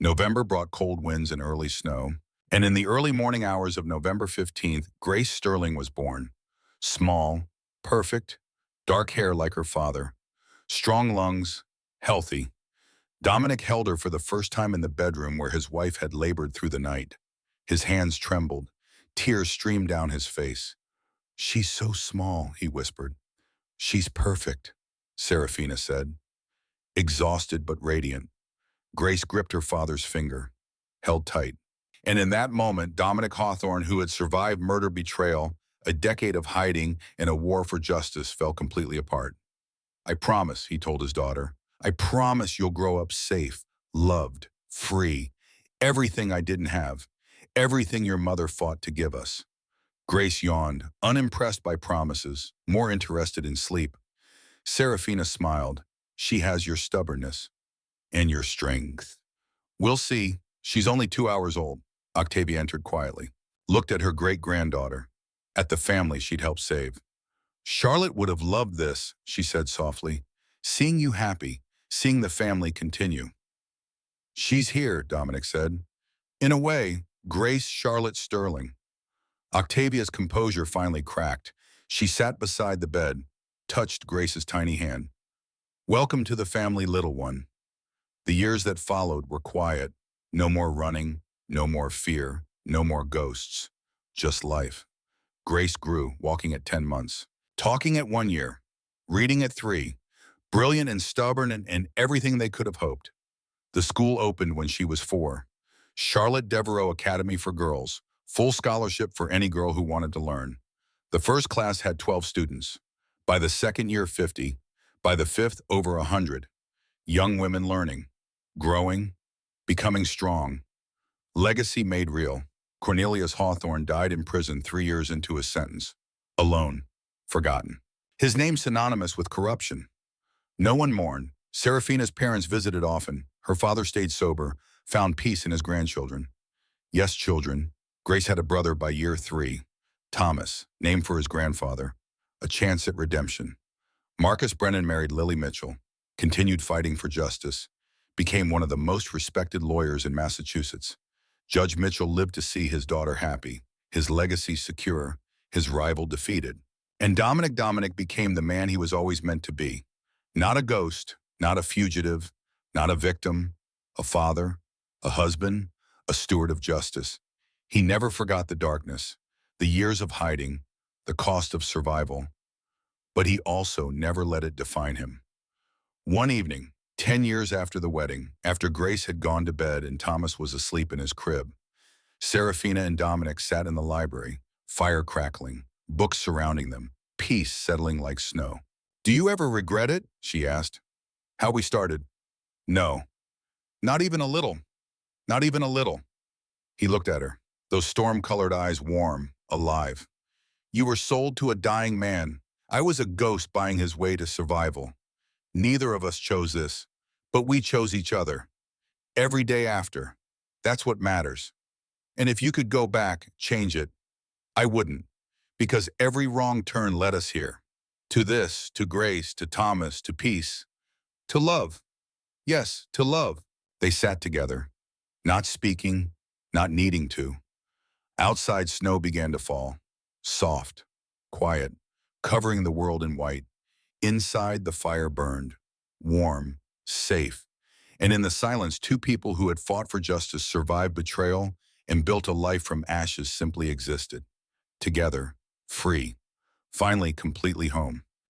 November brought cold winds and early snow, and in the early morning hours of November 15th, Grace Sterling was born. Small, perfect, dark hair like her father, strong lungs, healthy. Dominic held her for the first time in the bedroom where his wife had labored through the night. His hands trembled. Tears streamed down his face. "She's so small," he whispered. "She's perfect," Serafina said. Exhausted but radiant, Grace gripped her father's finger, held tight. And in that moment, Dominic Hawthorne, who had survived murder, betrayal, a decade of hiding, and a war for justice, fell completely apart. "I promise," he told his daughter, "I promise you'll grow up safe, loved, free. Everything I didn't have. Everything your mother fought to give us." Grace yawned, unimpressed by promises, more interested in sleep. Serafina smiled. "She has your stubbornness and your strength." "We'll see. She's only 2 hours old." Octavia entered quietly, looked at her great-granddaughter, at the family she'd helped save. "Charlotte would have loved this," she said softly. "Seeing you happy, seeing the family continue." "She's here," Dominic said. "In a way, Grace Charlotte Sterling." Octavia's composure finally cracked. She sat beside the bed, touched Grace's tiny hand. "Welcome to the family, little one." The years that followed were quiet. No more running, no more fear, no more ghosts. Just life. Grace grew, walking at 10 months, talking at 1 year, reading at 3, brilliant and stubborn and everything they could have hoped. The school opened when she was 4. Charlotte Devereaux Academy for Girls, full scholarship for any girl who wanted to learn. The first class had 12 students. By the second year, 50. By the fifth, over 100. Young women learning, growing, becoming strong. Legacy made real. Cornelius Hawthorne died in prison 3 years into his sentence. Alone, forgotten. His name synonymous with corruption. No one mourned. Serafina's parents visited often. Her father stayed sober, found peace in his grandchildren. Yes, children. Grace had a brother by year 3, Thomas, named for his grandfather. A chance at redemption. Marcus Brennan married Lily Mitchell, continued fighting for justice, became one of the most respected lawyers in Massachusetts. Judge Mitchell lived to see his daughter happy, his legacy secure, his rival defeated. And Dominic became the man he was always meant to be. Not a ghost, not a fugitive, not a victim, a father, a husband, a steward of justice. He never forgot the darkness, the years of hiding, the cost of survival. But he also never let it define him. One evening, 10 years after the wedding, after Grace had gone to bed and Thomas was asleep in his crib, Serafina and Dominic sat in the library, fire crackling, books surrounding them, peace settling like snow. "Do you ever regret it?" she asked. "How we started?" "No. Not even a little. Not even a little." He looked at her, those storm-colored eyes warm, alive. "You were sold to a dying man. I was a ghost buying his way to survival. Neither of us chose this, but we chose each other. Every day after. That's what matters. And if you could go back, change it, I wouldn't. Because every wrong turn led us here. To this, to Grace, to Thomas, to peace. To love. Yes, to love." They sat together, not speaking, not needing to. Outside, snow began to fall. Soft, quiet, covering the world in white. Inside, the fire burned, warm, safe. And in the silence, two people who had fought for justice, survived betrayal, and built a life from ashes simply existed. Together, free, finally completely home.